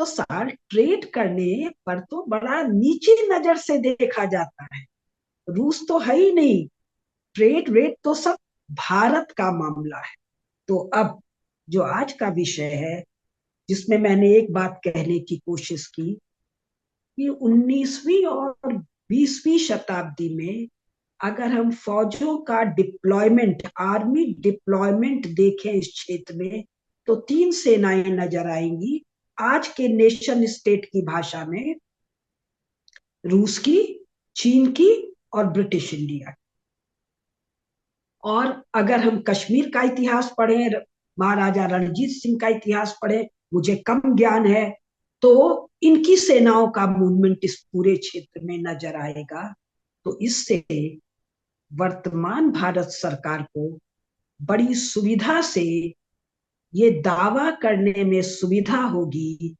साल ट्रेड करने पर तो बड़ा नीची नजर से देखा जाता है। रूस तो है ही नहीं, ट्रेड रेट तो सब भारत का मामला है। तो अब जो आज का विषय है, जिसमें मैंने एक बात कहने की कोशिश की कि 19वीं और 20वीं शताब्दी में अगर हम फौजों का डिप्लॉयमेंट, आर्मी डिप्लॉयमेंट देखें इस क्षेत्र में, तो 3 सेनाएं नजर आएंगी आज के नेशन स्टेट की भाषा में, रूस की, चीन की और ब्रिटिश इंडिया की। और अगर हम कश्मीर का इतिहास पढ़ें, महाराजा रणजीत सिंह का इतिहास पढ़ें, मुझे कम ज्ञान है, तो इनकी सेनाओं का मूवमेंट इस पूरे क्षेत्र में नजर आएगा। तो इससे वर्तमान भारत सरकार को बड़ी सुविधा से ये दावा करने में सुविधा होगी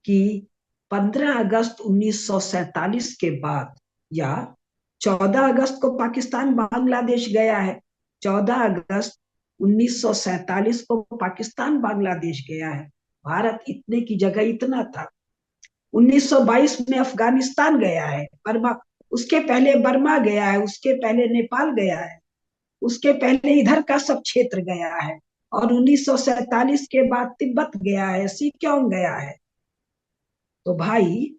कि 15 अगस्त 1947 के बाद, या 14 अगस्त को पाकिस्तान बांग्लादेश गया है, 14 अगस्त 1947 को पाकिस्तान बांग्लादेश गया है, भारत इतने की जगह इतना था। 1922 में अफगानिस्तान गया है, बर्मा, उसके पहले बर्मा गया है, उसके पहले नेपाल गया है, उसके पहले इधर का सब क्षेत्र गया है, और 1947 के बाद तिब्बत गया है, सिक्योंग गया है। तो भाई,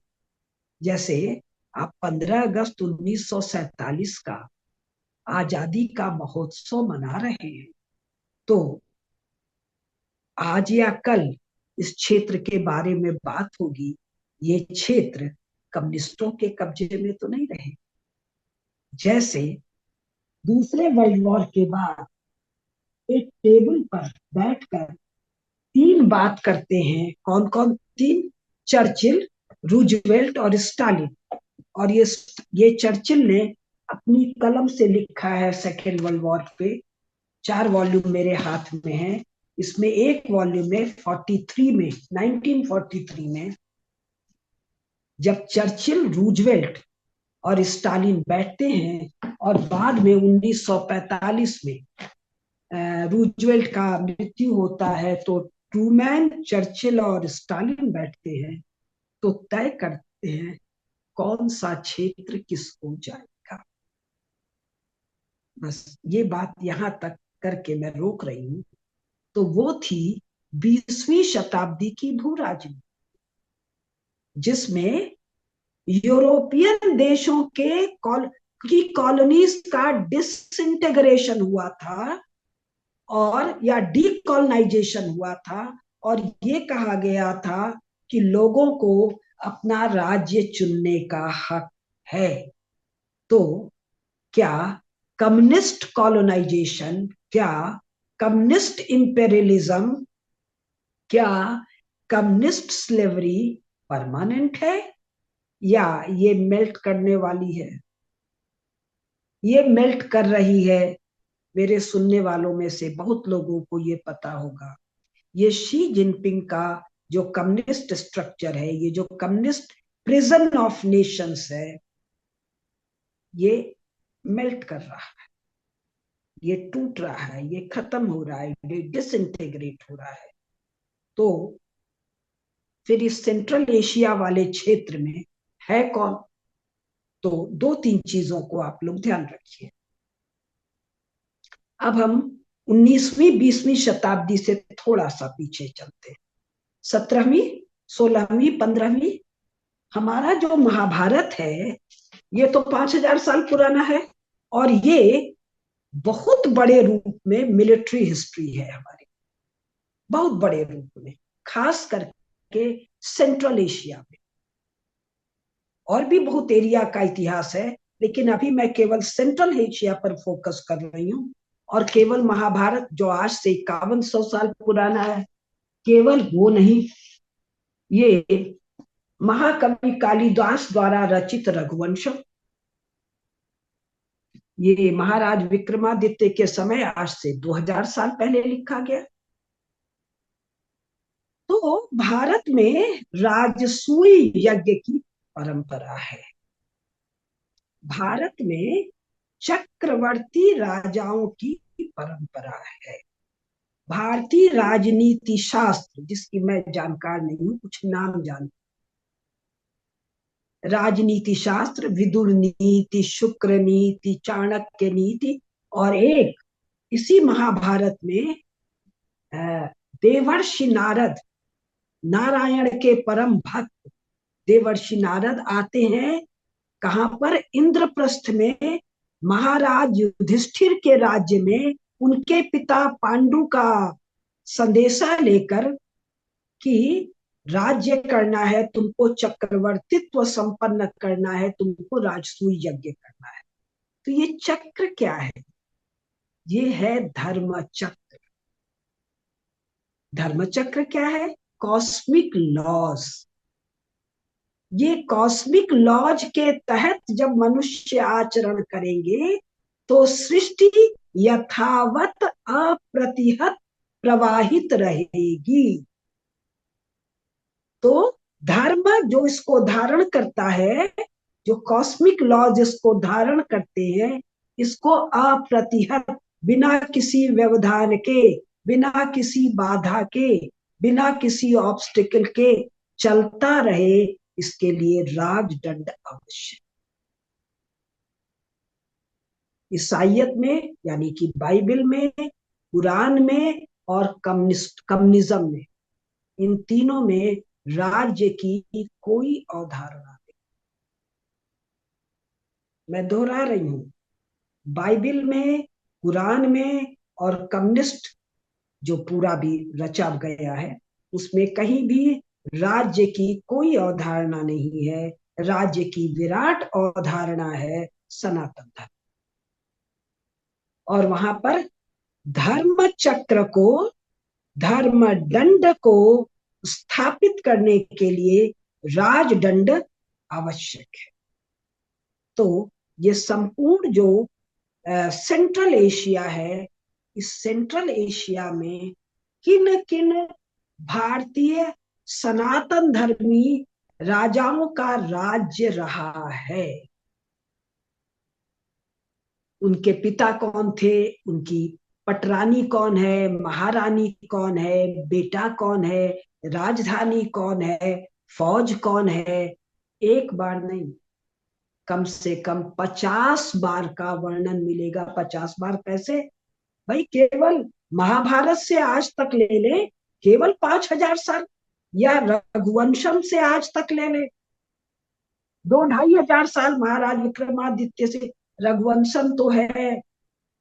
जैसे आप 15 अगस्त 1947 का आजादी का महोत्सव मना रहे हैं, तो आज या कल इस क्षेत्र के बारे में बात होगी, ये क्षेत्र कम्युनिस्टों के कब्जे में तो नहीं रहे। जैसे दूसरे वर्ल्ड वॉर के बाद एक टेबल पर बैठकर 3 बात करते हैं, कौन कौन 3? चर्चिल, रूजवेल्ट और स्टालिन। और ये चर्चिल ने अपनी कलम से लिखा है सेकेंड वर्ल्ड वॉर पे, 4 वॉल्यूम मेरे हाथ में है। इसमें एक वॉल्यूम में 43 में, 1943 में, जब चर्चिल, रूजवेल्ट और स्टालिन बैठते हैं, और बाद में 1945 में रूजवेल्ट का मृत्यु होता है, तो ट्रूमैन, चर्चिल और स्टालिन बैठते हैं, तो तय करते हैं कौन सा क्षेत्र किसको जाएगा। बस ये बात यहां तक करके मैं रोक रही हूं। तो वो थी 20वीं शताब्दी की भू राजनीति, जिसमें यूरोपियन देशों के की कॉलोनीज का डिसइंटेग्रेशन हुआ था, और या डीकॉलोनाइजेशन हुआ था, और ये कहा गया था कि लोगों को अपना राज्य चुनने का हक है। तो क्या कम्युनिस्ट कॉलोनाइजेशन, क्या कम्युनिस्ट इंपेरियलिज्म, क्या कम्युनिस्ट स्लेवरी परमानेंट है, या ये मेल्ट करने वाली है? ये मेल्ट कर रही है। मेरे सुनने वालों में से बहुत लोगों को ये पता होगा, ये शी जिनपिंग का जो कम्युनिस्ट स्ट्रक्चर है, ये जो कम्युनिस्ट प्रिजन ऑफ नेशंस है, ये मेल्ट कर रहा है, ये टूट रहा है, ये खत्म हो रहा है, ये डिसइंटीग्रेट हो रहा है। तो फिर इस सेंट्रल एशिया वाले क्षेत्र में है कौन? तो 2-3 चीजों को आप लोग ध्यान रखिए। अब हम 19वीं 20वीं शताब्दी से थोड़ा सा पीछे चलते हैं, 17वीं 16वीं 15वीं। हमारा जो महाभारत है, ये तो 5000 साल पुराना है, और ये बहुत बड़े रूप में मिलिट्री हिस्ट्री है हमारी, बहुत बड़े रूप में, खास करके सेंट्रल एशिया में। और भी बहुत एरिया का इतिहास है, लेकिन अभी मैं केवल सेंट्रल एशिया पर फोकस कर रही हूं। और केवल महाभारत, जो आज से 5100 साल पुराना है, केवल वो नहीं, ये महाकवि कालिदास द्वारा रचित रघुवंशम, ये महाराज विक्रमादित्य के समय, आज से 2000 साल पहले लिखा गया। तो भारत में राजसूय यज्ञ की परंपरा है। भारत में चक्रवर्ती राजाओं की परंपरा है। भारतीय राजनीति शास्त्र, जिसकी मैं जानकार नहीं हूं, कुछ नाम जान, राजनीति शास्त्र, विदुर नीति, शुक्र नीति, चाणक्य नीति, और एक इसी महाभारत में देवर्षि नारद, नारायण के परम भक्त देवर्षि नारद आते हैं कहां पर, इंद्रप्रस्थ में, महाराज युधिष्ठिर के राज्य में, उनके पिता पांडु का संदेशा लेकर कि राज्य करना है तुमको, चक्रवर्तित्व संपन्न करना है तुमको, राजसूय यज्ञ करना है। तो ये चक्र क्या है? ये है धर्म चक्र। धर्म चक्र क्या है? Cosmic laws. ये कॉस्मिक लॉज के तहत जब मनुष्य आचरण करेंगे तो सृष्टि यथावत अप्रतिहत प्रवाहित रहेगी। तो धर्म जो इसको धारण करता है, जो कॉस्मिक लॉज इसको धारण करते हैं, इसको अप्रतिहत, बिना किसी व्यवधान के, बिना किसी बाधा के, बिना किसी ऑब्स्टिकल के चलता रहे, इसके लिए राजदंड आवश्यक। ईसाइयत में यानी कि बाइबल में, कुरान में और कम्युनिज्म में, इन तीनों में राज्य की कोई अवधारणा नहीं। मैं दोहरा रही हूं, बाइबल में, कुरान में और कम्युनिस्ट जो पूरा भी रचा गया है, उसमें कहीं भी राज्य की कोई अवधारणा नहीं है। राज्य की विराट अवधारणा है सनातन धर्म। और वहां पर धर्म चक्र को, धर्म दंड को स्थापित करने के लिए राजदंड आवश्यक है। तो ये संपूर्ण जो सेंट्रल एशिया है, इस सेंट्रल एशिया में किन किन भारतीय सनातन धर्मी राजाओं का राज्य रहा है, उनके पिता कौन थे, उनकी पटरानी कौन है, महारानी कौन है, बेटा कौन है, राजधानी कौन है, फौज कौन है, एक बार नहीं, कम से कम 50 बार का वर्णन मिलेगा। 50 बार कैसे भाई? केवल महाभारत से आज तक ले ले, केवल 5,000 साल, या रघुवंशम से आज तक ले ले 2-2,500 साल, महाराज विक्रमादित्य से। रघुवंशम तो है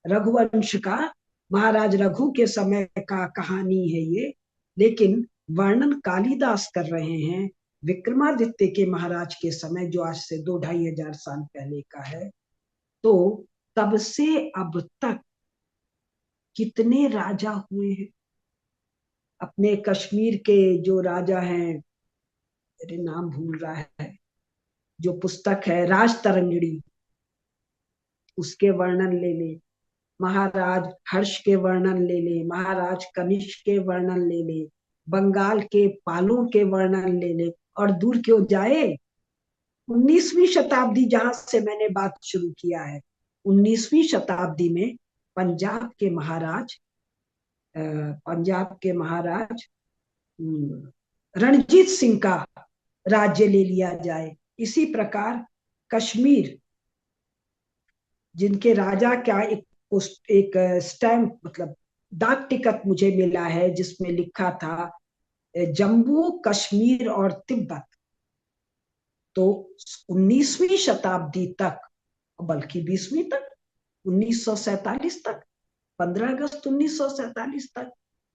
रघुवंश का, महाराज रघु के समय का कहानी है ये, लेकिन वर्णन कालिदास कर रहे हैं विक्रमादित्य के महाराज के समय, जो आज से 2-2,500 साल पहले का है। तो तब से अब तक कितने राजा हुए हैं? अपने कश्मीर के जो राजा हैं, मेरे नाम भूल रहा है, जो पुस्तक है राज तरंगिणी, उसके वर्णन ले ले, महाराज हर्ष के वर्णन ले ले, महाराज कनिष्क के वर्णन ले ले, बंगाल के पालों के वर्णन ले ले, और दूर क्यों जाए, 19वीं शताब्दी जहां से मैंने बात शुरू किया है, 19वीं शताब्दी में पंजाब के महाराज रणजीत सिंह का राज्य ले लिया जाए। इसी प्रकार कश्मीर, जिनके राजा का एक स्टैम्प, मतलब डाक टिकट मुझे मिला है, जिसमें लिखा था जम्मू कश्मीर और तिब्बत। तो 19वीं शताब्दी तक, बल्कि 20वीं तक, 1947 तक, 15 अगस्त 1947 तक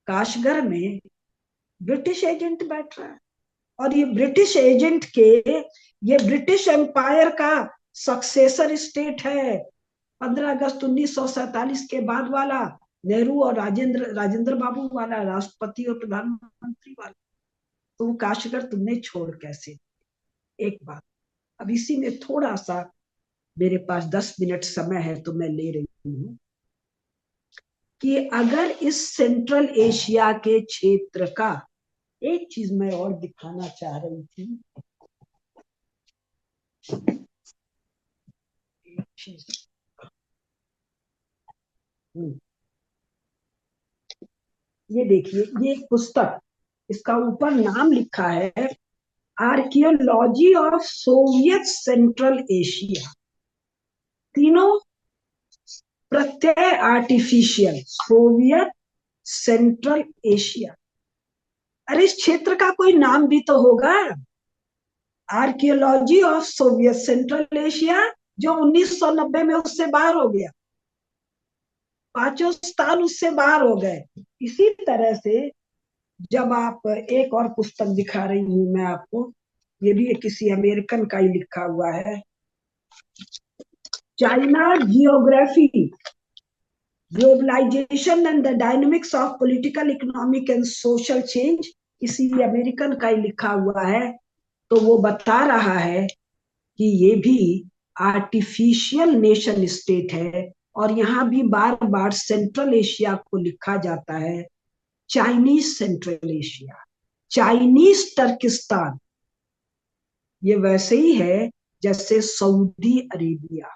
काशगर में ब्रिटिश एजेंट बैठ रहा है। और ये ब्रिटिश एजेंट ये ब्रिटिश एम्पायर का सक्सेसर स्टेट है। 15 अगस्त 1947 के बाद वाला नेहरू और राजेंद्र बाबू वाला, राष्ट्रपति और प्रधानमंत्री वाला। तो काशगर तुमने छोड़ कैसे? एक बात, अब इसी में थोड़ा सा, मेरे पास 10 मिनट समय है तो मैं ले रही हूँ, कि अगर इस सेंट्रल एशिया के क्षेत्र का, एक चीज मैं और दिखाना चाह रही थी, एक चीज हम्म, ये देखिए, ये एक पुस्तक, इसका ऊपर नाम लिखा है archaeology of Soviet central Asia. तीनों प्रत्यय आर्टिफिशियल, सोवियत, सेंट्रल एशिया। अरे इस क्षेत्र का कोई नाम भी तो होगा। Archaeology of Soviet central Asia, जो 1990 में उससे बाहर हो गया, पांचों स्थान उससे बाहर हो गए। इसी तरह से जब आप, एक और पुस्तक दिखा रही हूं मैं आपको, ये भी किसी अमेरिकन का ही लिखा हुआ है, China Geography, Globalization and the Dynamics of Political, Economic and Social Change, किसी अमेरिकन का ही लिखा हुआ है। तो वो बता रहा है कि ये भी आर्टिफिशियल नेशन स्टेट है, और यहाँ भी बार बार सेंट्रल एशिया को लिखा जाता है चाइनीज सेंट्रल एशिया, चाइनीज टर्किस्तान। ये वैसे ही है जैसे सऊदी अरेबिया,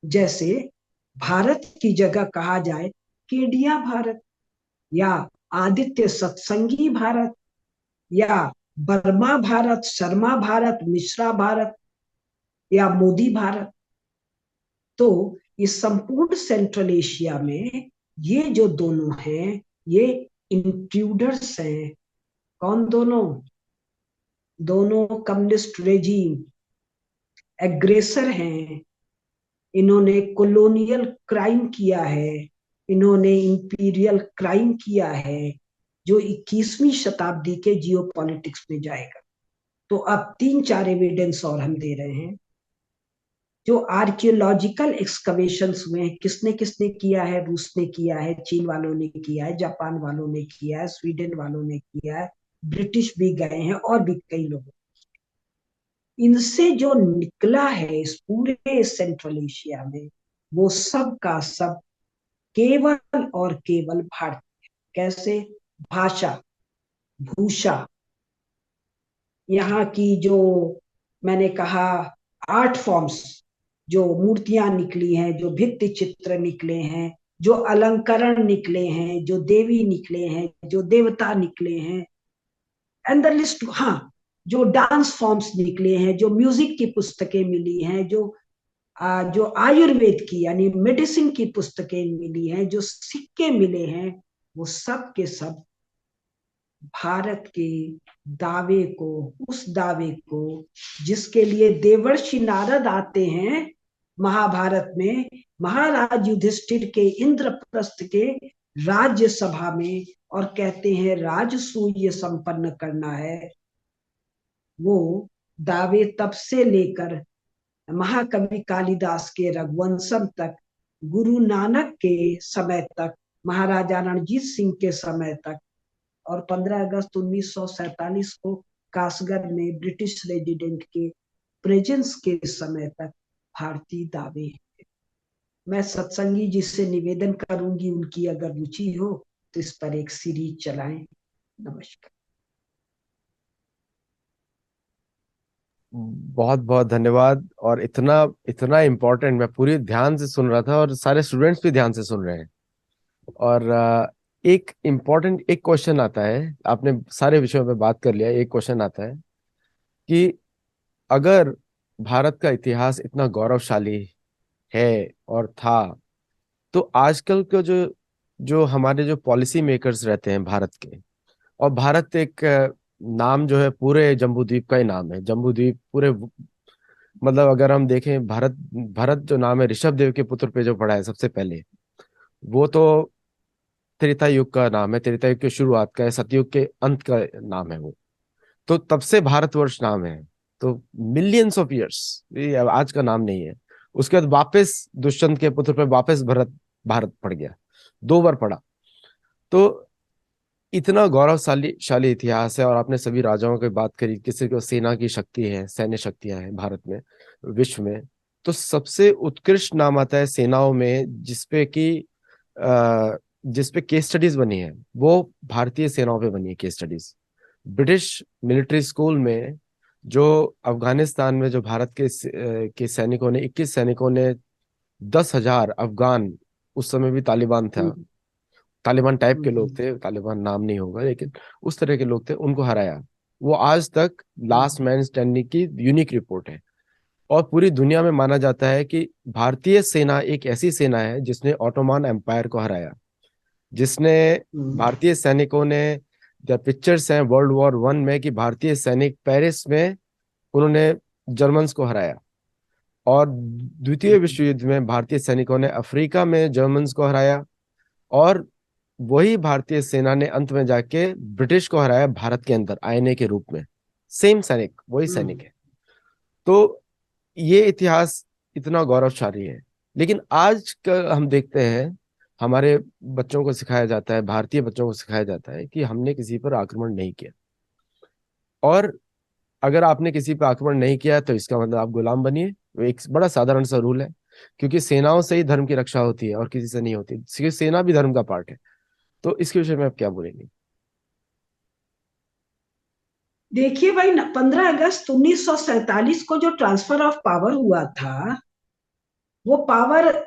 जैसे भारत की जगह कहा जाए केडिया भारत, या आदित्य सत्संगी भारत, या बर्मा भारत, शर्मा भारत, मिश्रा भारत, या मोदी भारत। तो इस संपूर्ण सेंट्रल एशिया में ये जो दोनों हैं, ये इंट्रूडर्स हैं। कौन दोनों? दोनों कम्युनिस्ट रेजीम, एग्रेसर हैं। इन्होंने कॉलोनियल क्राइम किया है, इन्होंने इंपीरियल क्राइम किया है, जो 21वीं शताब्दी के जियोपॉलिटिक्स में जाएगा। तो अब 3-4 एविडेंस और हम दे रहे हैं। जो आर्कियोलॉजिकल एक्सकवेशंस हुए हैं, किसने किसने किया है? रूस ने किया है, चीन वालों ने किया है, जापान वालों ने किया है, स्वीडन वालों ने किया है, ब्रिटिश भी गए हैं, और भी कई लोग। इनसे जो निकला है इस पूरे सेंट्रल एशिया में, वो सब का सब केवल और केवल भारतीय। कैसे? भाषा, भूषा, यहाँ की जो मैंने कहा आर्ट फॉर्म्स, जो मूर्तियां निकली हैं, जो भित्ति चित्र निकले हैं, जो अलंकरण निकले हैं, जो देवी निकले हैं, जो देवता निकले हैं, एंड द लिस्ट। हाँ, जो डांस फॉर्म्स निकले हैं, जो म्यूजिक की पुस्तकें मिली हैं, जो आयुर्वेद की यानी मेडिसिन की पुस्तकें मिली हैं, जो सिक्के मिले हैं, वो सब के सब भारत के दावे को, उस दावे को जिसके लिए देवर्षि नारद आते हैं महाभारत में, महाराज युधिष्ठिर के इंद्रप्रस्थ के राज्यसभा में, और कहते हैं राजसूय संपन्न करना है। वो दावे तब से लेकर महाकवि कालिदास के रघुवंशम तक, गुरु नानक के समय तक, महाराजा रणजीत सिंह के समय तक, और 15 अगस्त 1947 को कासगढ़ में ब्रिटिश रेजिडेंट के प्रेजेंस के समय तक भारतीय दावे हैं। मैं सत्संगी जी से निवेदन करूंगी, उनकी अगर रुचि हो तो इस पर एक सीरीज चलाएं। नमस्कार। बहुत बहुत धन्यवाद। और इतना इतना इम्पोर्टेंट, मैं पूरी ध्यान से सुन रहा था और सारे स्टूडेंट्स भी ध्यान से सुन रहे हैं। और एक इम्पोर्टेंट एक क्वेश्चन आता है, आपने सारे विषयों पे बात कर लिया, एक क्वेश्चन आता है कि अगर भारत का इतिहास इतना गौरवशाली है और था, तो आजकल के जो जो हमारे जो पॉलिसी मेकर्स रहते हैं भारत के, और भारत एक नाम जो है पूरे जम्बूद्वीप का ही नाम है, जम्बूद्वीप पूरे, मतलब अगर हम देखें भारत, भारत जो नाम है ऋषभ देव के पुत्र पे जो पड़ा है सबसे पहले, वो तो त्रेता युग का नाम है, त्रेता युग की शुरुआत का है, सतयुग के अंत का नाम है वो। तो तब से भारतवर्ष नाम है। तो मिलियंस ऑफ इयर्स, ये आज का नाम नहीं है। उसके बाद वापस दुष्यंत के पुत्र पे वापस भरत, भारत पड़ गया, 2 बार पड़ा। तो इतना गौरवशाली शाली इतिहास है। और आपने सभी राजाओं की बात करी, किसी को सेना की शक्ति है, सैन्य शक्तियां हैं भारत में, विश्व में। तो सबसे उत्कृष्ट नाम आता है सेनाओं में, जिसपे केस स्टडीज बनी है, वो भारतीय सेनाओं पे बनी है case studies. British military school में जो अफगानिस्तान में जो भारत के सैनिकों ने, 21 सैनिकों ने 10,000 अफगान उस समय भी तालिबान था, हम्म, तालिबान टाइप के लोग हम्म, थे, तालिबान नाम नहीं होगा लेकिन उस तरह के लोग थे, उनको हराया। वो आज तक लास्ट हम्म, मैन स्टैंडिंग की यूनिक रिपोर्ट है। और पूरी दुनिया में माना जाता है कि भारतीय सेना एक ऐसी सेना है जिसने ऑटोमान एम्पायर को हराया, जिसने हम्म, भारतीय सैनिकों ने, जब पिक्चर्स हैं वर्ल्ड वॉर 1 में कि भारतीय सैनिक पेरिस में उन्होंने जर्मन्स को हराया, और द्वितीय हम्म, विश्व युद्ध में भारतीय सैनिकों ने अफ्रीका में जर्मन्स को हराया, और वही भारतीय सेना ने अंत में जाके ब्रिटिश को हराया भारत के अंदर आईने के रूप में। सेम सैनिक, वही हम्म। सैनिक है। तो ये इतिहास इतना गौरवशाली है। लेकिन आज का हम देखते हैं, हमारे बच्चों को सिखाया जाता है, भारतीय बच्चों को सिखाया जाता है कि हमने किसी पर आक्रमण नहीं किया। और अगर आपने किसी पर आक्रमण नहीं किया तो इसका मतलब आप गुलाम बनिए। वो एक बड़ा साधारण सा रूल है, क्योंकि सेनाओं से ही धर्म की रक्षा होती है और किसी से नहीं होती, क्योंकि सेना भी धर्म का पार्ट है। तो इसके विषय में आप क्या बोलेंगे? देखिए भाई, 15 अगस्त 1947 को जो ट्रांसफर ऑफ पावर हुआ था, वो पावर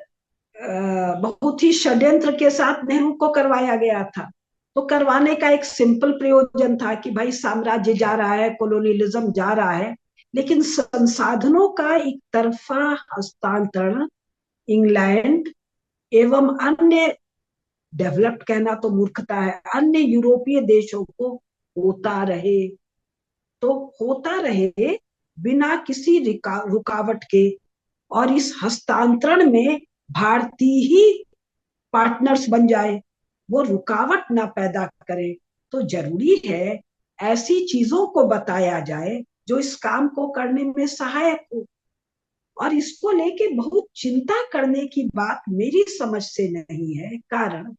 बहुत ही षड्यंत्र के साथ नेहरू को करवाया गया था। तो करवाने का एक सिंपल प्रयोजन था कि भाई साम्राज्य जा रहा है, कॉलोनियलिज्म जा रहा है, लेकिन संसाधनों का एक तरफा हस्तांतरण इंग्लैंड एवं अन्य, डेवलप्ड कहना तो मूर्खता है, अन्य यूरोपीय देशों को होता रहे। तो होता रहे बिना किसी रुकावट के, और इस हस्तांतरण में भारतीय ही पार्टनर्स बन जाए, वो रुकावट ना पैदा करे। तो जरूरी है ऐसी चीजों को बताया जाए जो इस काम को करने में सहायक हो। और इसको लेके बहुत चिंता करने की बात मेरी समझ से नहीं है। कारण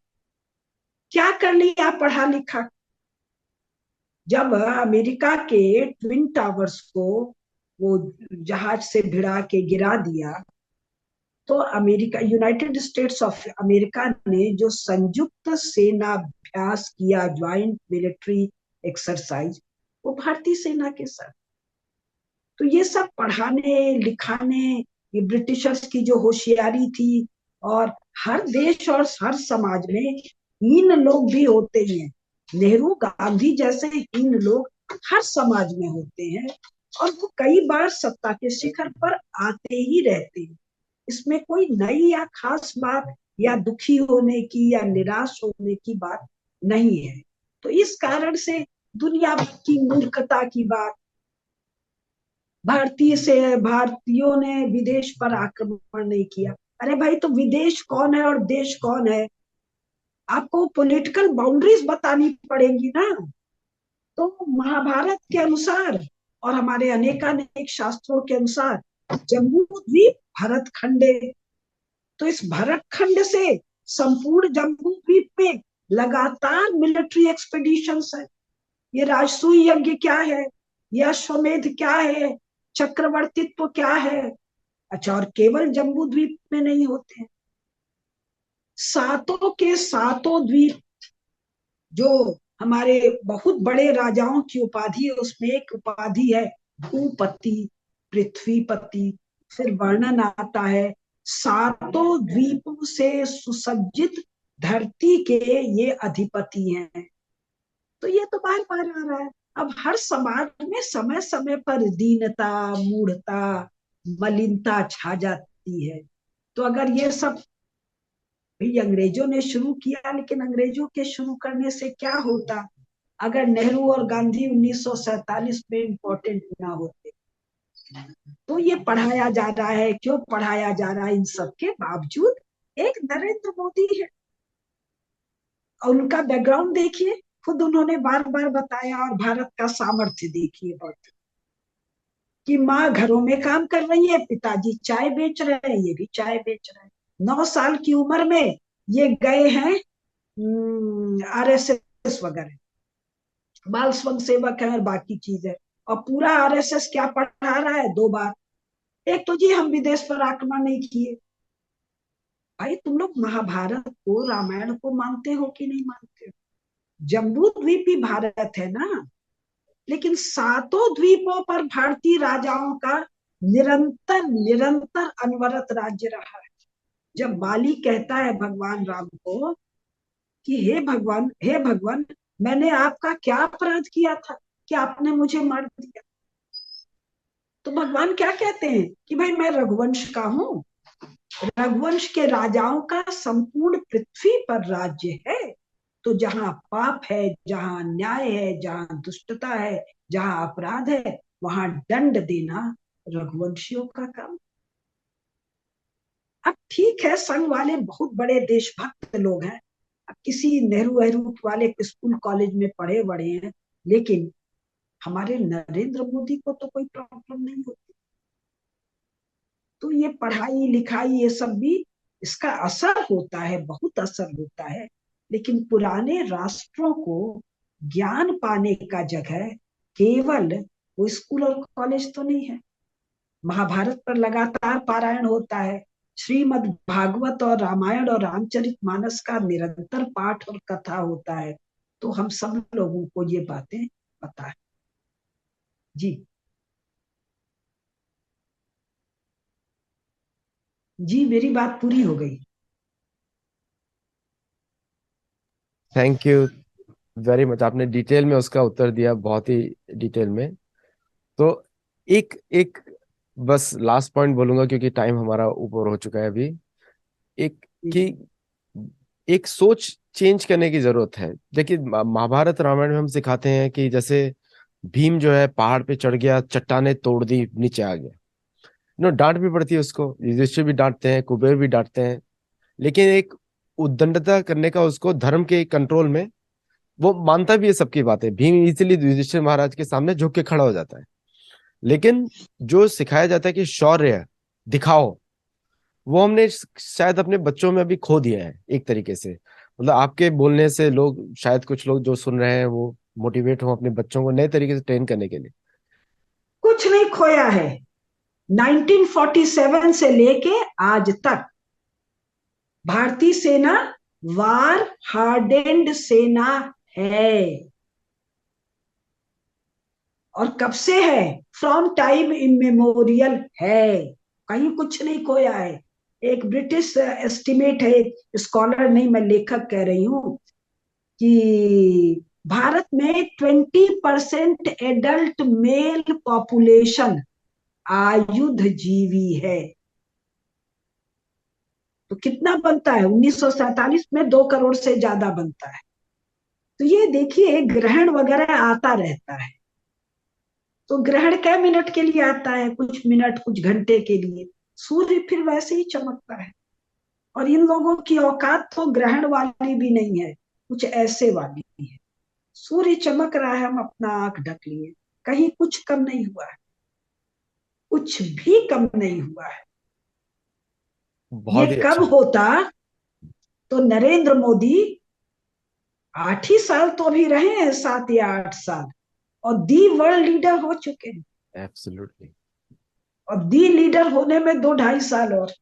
क्या कर लिया पढ़ा लिखा? जब अमेरिका के ट्विन टावर्स को वो जहाज से भिड़ा के गिरा दिया, तो America, United states of America ने जो संयुक्त सेना अभ्यास किया, ज्वाइंट मिलिट्री एक्सरसाइज, वो भारतीय सेना के साथ। तो ये सब पढ़ाने लिखाने, ये ब्रिटिशर्स की जो होशियारी थी। और हर देश और हर समाज में हीन लोग भी होते हैं, नेहरू गांधी जैसे हीन लोग हर समाज में होते हैं, और वो कई बार सत्ता के शिखर पर आते ही रहते हैं। इसमें कोई नई या खास बात या दुखी होने की या निराश होने की बात नहीं है। तो इस कारण से दुनिया भर की मूर्खता की बात, भारतीयों ने विदेश पर आक्रमण नहीं किया। अरे भाई, तो विदेश कौन है और देश कौन है? आपको पॉलिटिकल बाउंड्रीज बतानी पड़ेंगी ना। तो महाभारत के अनुसार और हमारे अनेकानेक शास्त्रों के अनुसार जम्मू द्वीप भरत खंड है। तो इस भरत खंड से संपूर्ण जम्मू द्वीप में लगातार मिलिट्री एक्सपेडिशन है। ये राजसूय यज्ञ क्या है, ये अश्वमेध क्या है, चक्रवर्तित्व क्या है? अच्छा, और केवल जम्बू द्वीप में नहीं होते हैं, सातों के सातों द्वीप, जो हमारे बहुत बड़े राजाओं की उपाधि है, उसमें एक उपाधि है भूपति, पृथ्वीपति। फिर वर्णन आता है सातों द्वीपों से सुसज्जित धरती के ये अधिपति हैं। तो ये तो बार बार आ रहा है। अब हर समाज में समय समय पर दीनता, मूढ़ता, मलिनता छा जाती है। तो अगर ये सब भी अंग्रेजों ने शुरू किया, लेकिन अंग्रेजों के शुरू करने से क्या होता अगर नेहरू और गांधी 1947 में इम्पोर्टेंट ना होते? तो ये पढ़ाया जा रहा है, क्यों पढ़ाया जा रहा है? इन सब के बावजूद एक नरेंद्र मोदी है, और उनका बैकग्राउंड देखिए, खुद उन्होंने बार बार बताया, और भारत का सामर्थ्य देखिए बहुत, कि माँ घरों में काम कर रही है, पिताजी चाय बेच रहे हैं, ये भी चाय बेच रहे हैं। 9 साल की उम्र में ये गए हैं आरएसएस वगैरह, बाल स्वयं सेवक है और बाकी चीज है। और पूरा आरएसएस क्या पढ़ा रहा है? 2 बार। एक तो जी हम विदेश पर आक्रमण नहीं किए। भाई तुम लोग महाभारत को, रामायण को मानते हो कि नहीं मानते हो? जम्बू द्वीप ही भारत है ना, लेकिन सातों द्वीपों पर भारतीय राजाओं का निरंतर निरंतर अनवरत राज्य रहा है। जब बाली कहता है भगवान राम को कि हे भगवान, मैंने आपका क्या अपराध किया था कि आपने मुझे मार दिया? तो भगवान क्या कहते हैं कि भाई मैं रघुवंश का हूँ, रघुवंश के राजाओं का संपूर्ण पृथ्वी पर राज्य है। तो जहां पाप है, जहां अन्याय है, जहां दुष्टता है, जहां अपराध है, वहां दंड देना रघुवंशियों का काम। अब ठीक है, संघ वाले बहुत बड़े देशभक्त लोग हैं, अब किसी नेहरू वहरू वाले स्कूल कॉलेज में पढ़े बड़े हैं, लेकिन हमारे नरेंद्र मोदी को तो कोई प्रॉब्लम नहीं होती। तो ये पढ़ाई लिखाई ये सब भी, इसका असर होता है, बहुत असर होता है। लेकिन पुराने राष्ट्रों को ज्ञान पाने का जगह केवल वो स्कूल और कॉलेज तो नहीं है। महाभारत पर लगातार पारायण होता है, श्रीमद् भागवत और रामायण और रामचरितमानस का निरंतर पाठ और कथा होता है। तो हम सब लोगों को ये बातें पता है। जी। जी, मेरी बात पूरी हो गई। थैंक यू वेरी मच, आपने डिटेल में उसका उत्तर दिया, बहुत ही डिटेल में। तो एक एक बस लास्ट पॉइंट बोलूंगा क्योंकि टाइम हमारा ऊपर हो चुका है अभी। एक कि एक सोच चेंज करने की जरूरत है। देखिए महाभारत रामायण में हम सिखाते हैं कि जैसे भीम जो है पहाड़ पे चढ़ गया, चट्टाने तोड़ दी, नीचे आ गया। डांट भी पड़ती है उसको, युधिष्ठिर भी डांटते हैं, कुबेर भी डांटते हैं। लेकिन एक उद्दंडता करने का उसको धर्म के कंट्रोल में वो मानता भी है सबकी बातें। भीम इजीली युधिष्ठिर महाराज के सामने झुक के खड़ा हो जाता है। लेकिन जो सिखाया जाता है कि शौर्य दिखाओ, वो हमने शायद अपने बच्चों में अभी खो दिया है एक तरीके से। मतलब आपके बोलने से लोग, शायद कुछ लोग जो सुन रहे हैं वो मोटिवेट हो अपने बच्चों को नए तरीके से ट्रेन करने के लिए। कुछ नहीं खोया है। 1947 से लेके आज तक भारतीय सेना वार हार्डेंड सेना है। और कब से है? फ्रॉम टाइम इमेमोरियल है। कहीं कुछ नहीं खोया है। एक ब्रिटिश एस्टिमेट है, स्कॉलर नहीं मैं लेखक कह रही हूं, कि भारत में 20% एडल्ट मेल पॉपुलेशन आयुध जीवी है। तो कितना बनता है? 1947 में 2 करोड़ से ज्यादा बनता है। तो ये देखिए, ग्रहण वगैरह आता रहता है। तो ग्रहण कै मिनट के लिए आता है? कुछ मिनट, कुछ घंटे के लिए। सूर्य फिर वैसे ही चमकता है। और इन लोगों की औकात तो ग्रहण वाली भी नहीं है, कुछ ऐसे वाली है। सूर्य चमक रहा है, हम अपना आंख ढक लिए, कहीं कुछ कम नहीं हुआ है, कुछ भी कम नहीं हुआ है। ये बहुत ही कब अच्छा। होता? तो नरेंद्र मोदी 8 ही साल तो अभी रहे हैं, 7 या 8 साल, और दी वर्ल्ड लीडर हो चुके हैं। एब्सोल्युटली। और दी लीडर होने में 2 ढाई साल और।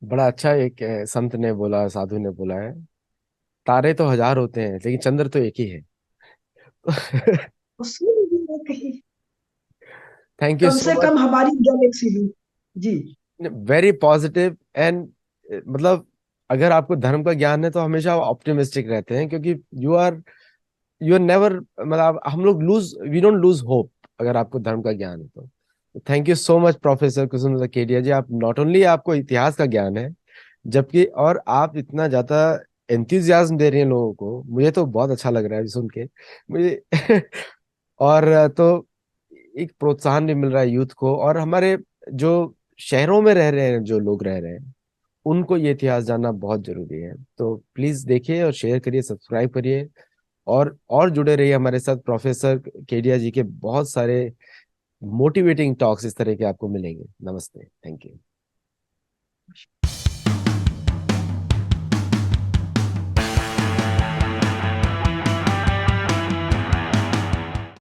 बड़ा अच्छा एक संत ने बोला, साधु ने बोला है, तारे तो हजार होते हैं लेकिन चंद्र तो एक ही है। सूर्य भी है कहीं, थैंक यू कम सो से मच। कम हमारी गैलेक्सी भी। जी। वेरी पॉजिटिव एंड मतलब अगर आपको धर्म का ज्ञान है तो हमेशा ऑप्टिमिस्टिक रहते हैं, क्योंकि यू आर नेवर, मतलब हम लोग वी डोंट लूज होप अगर आपको धर्म का ज्ञान है तो। Thank you so much professor Kusum Kedia ji. आप नॉट ओनली आपको इतिहास का ज्ञान है, जबकि और आप इतना ज्यादा एंथुजियाज्म दे रहे हैं लोगों को, मुझे तो बहुत अच्छा लग रहा है सुन के मुझे। और तो एक प्रोत्साहन भी मिल रहा है यूथ को, और हमारे जो शहरों में रह रहे हैं, जो लोग रह रहे हैं, उनको ये इतिहास जानना बहुत जरूरी है। तो प्लीज देखिए और शेयर करिए, सब्सक्राइब करिए, और जुड़े रहिए हमारे साथ। प्रोफेसर केडिया जी के बहुत सारे मोटिवेटिंग टॉक्स इस तरह के आपको मिलेंगे। नमस्ते, थैंक यू।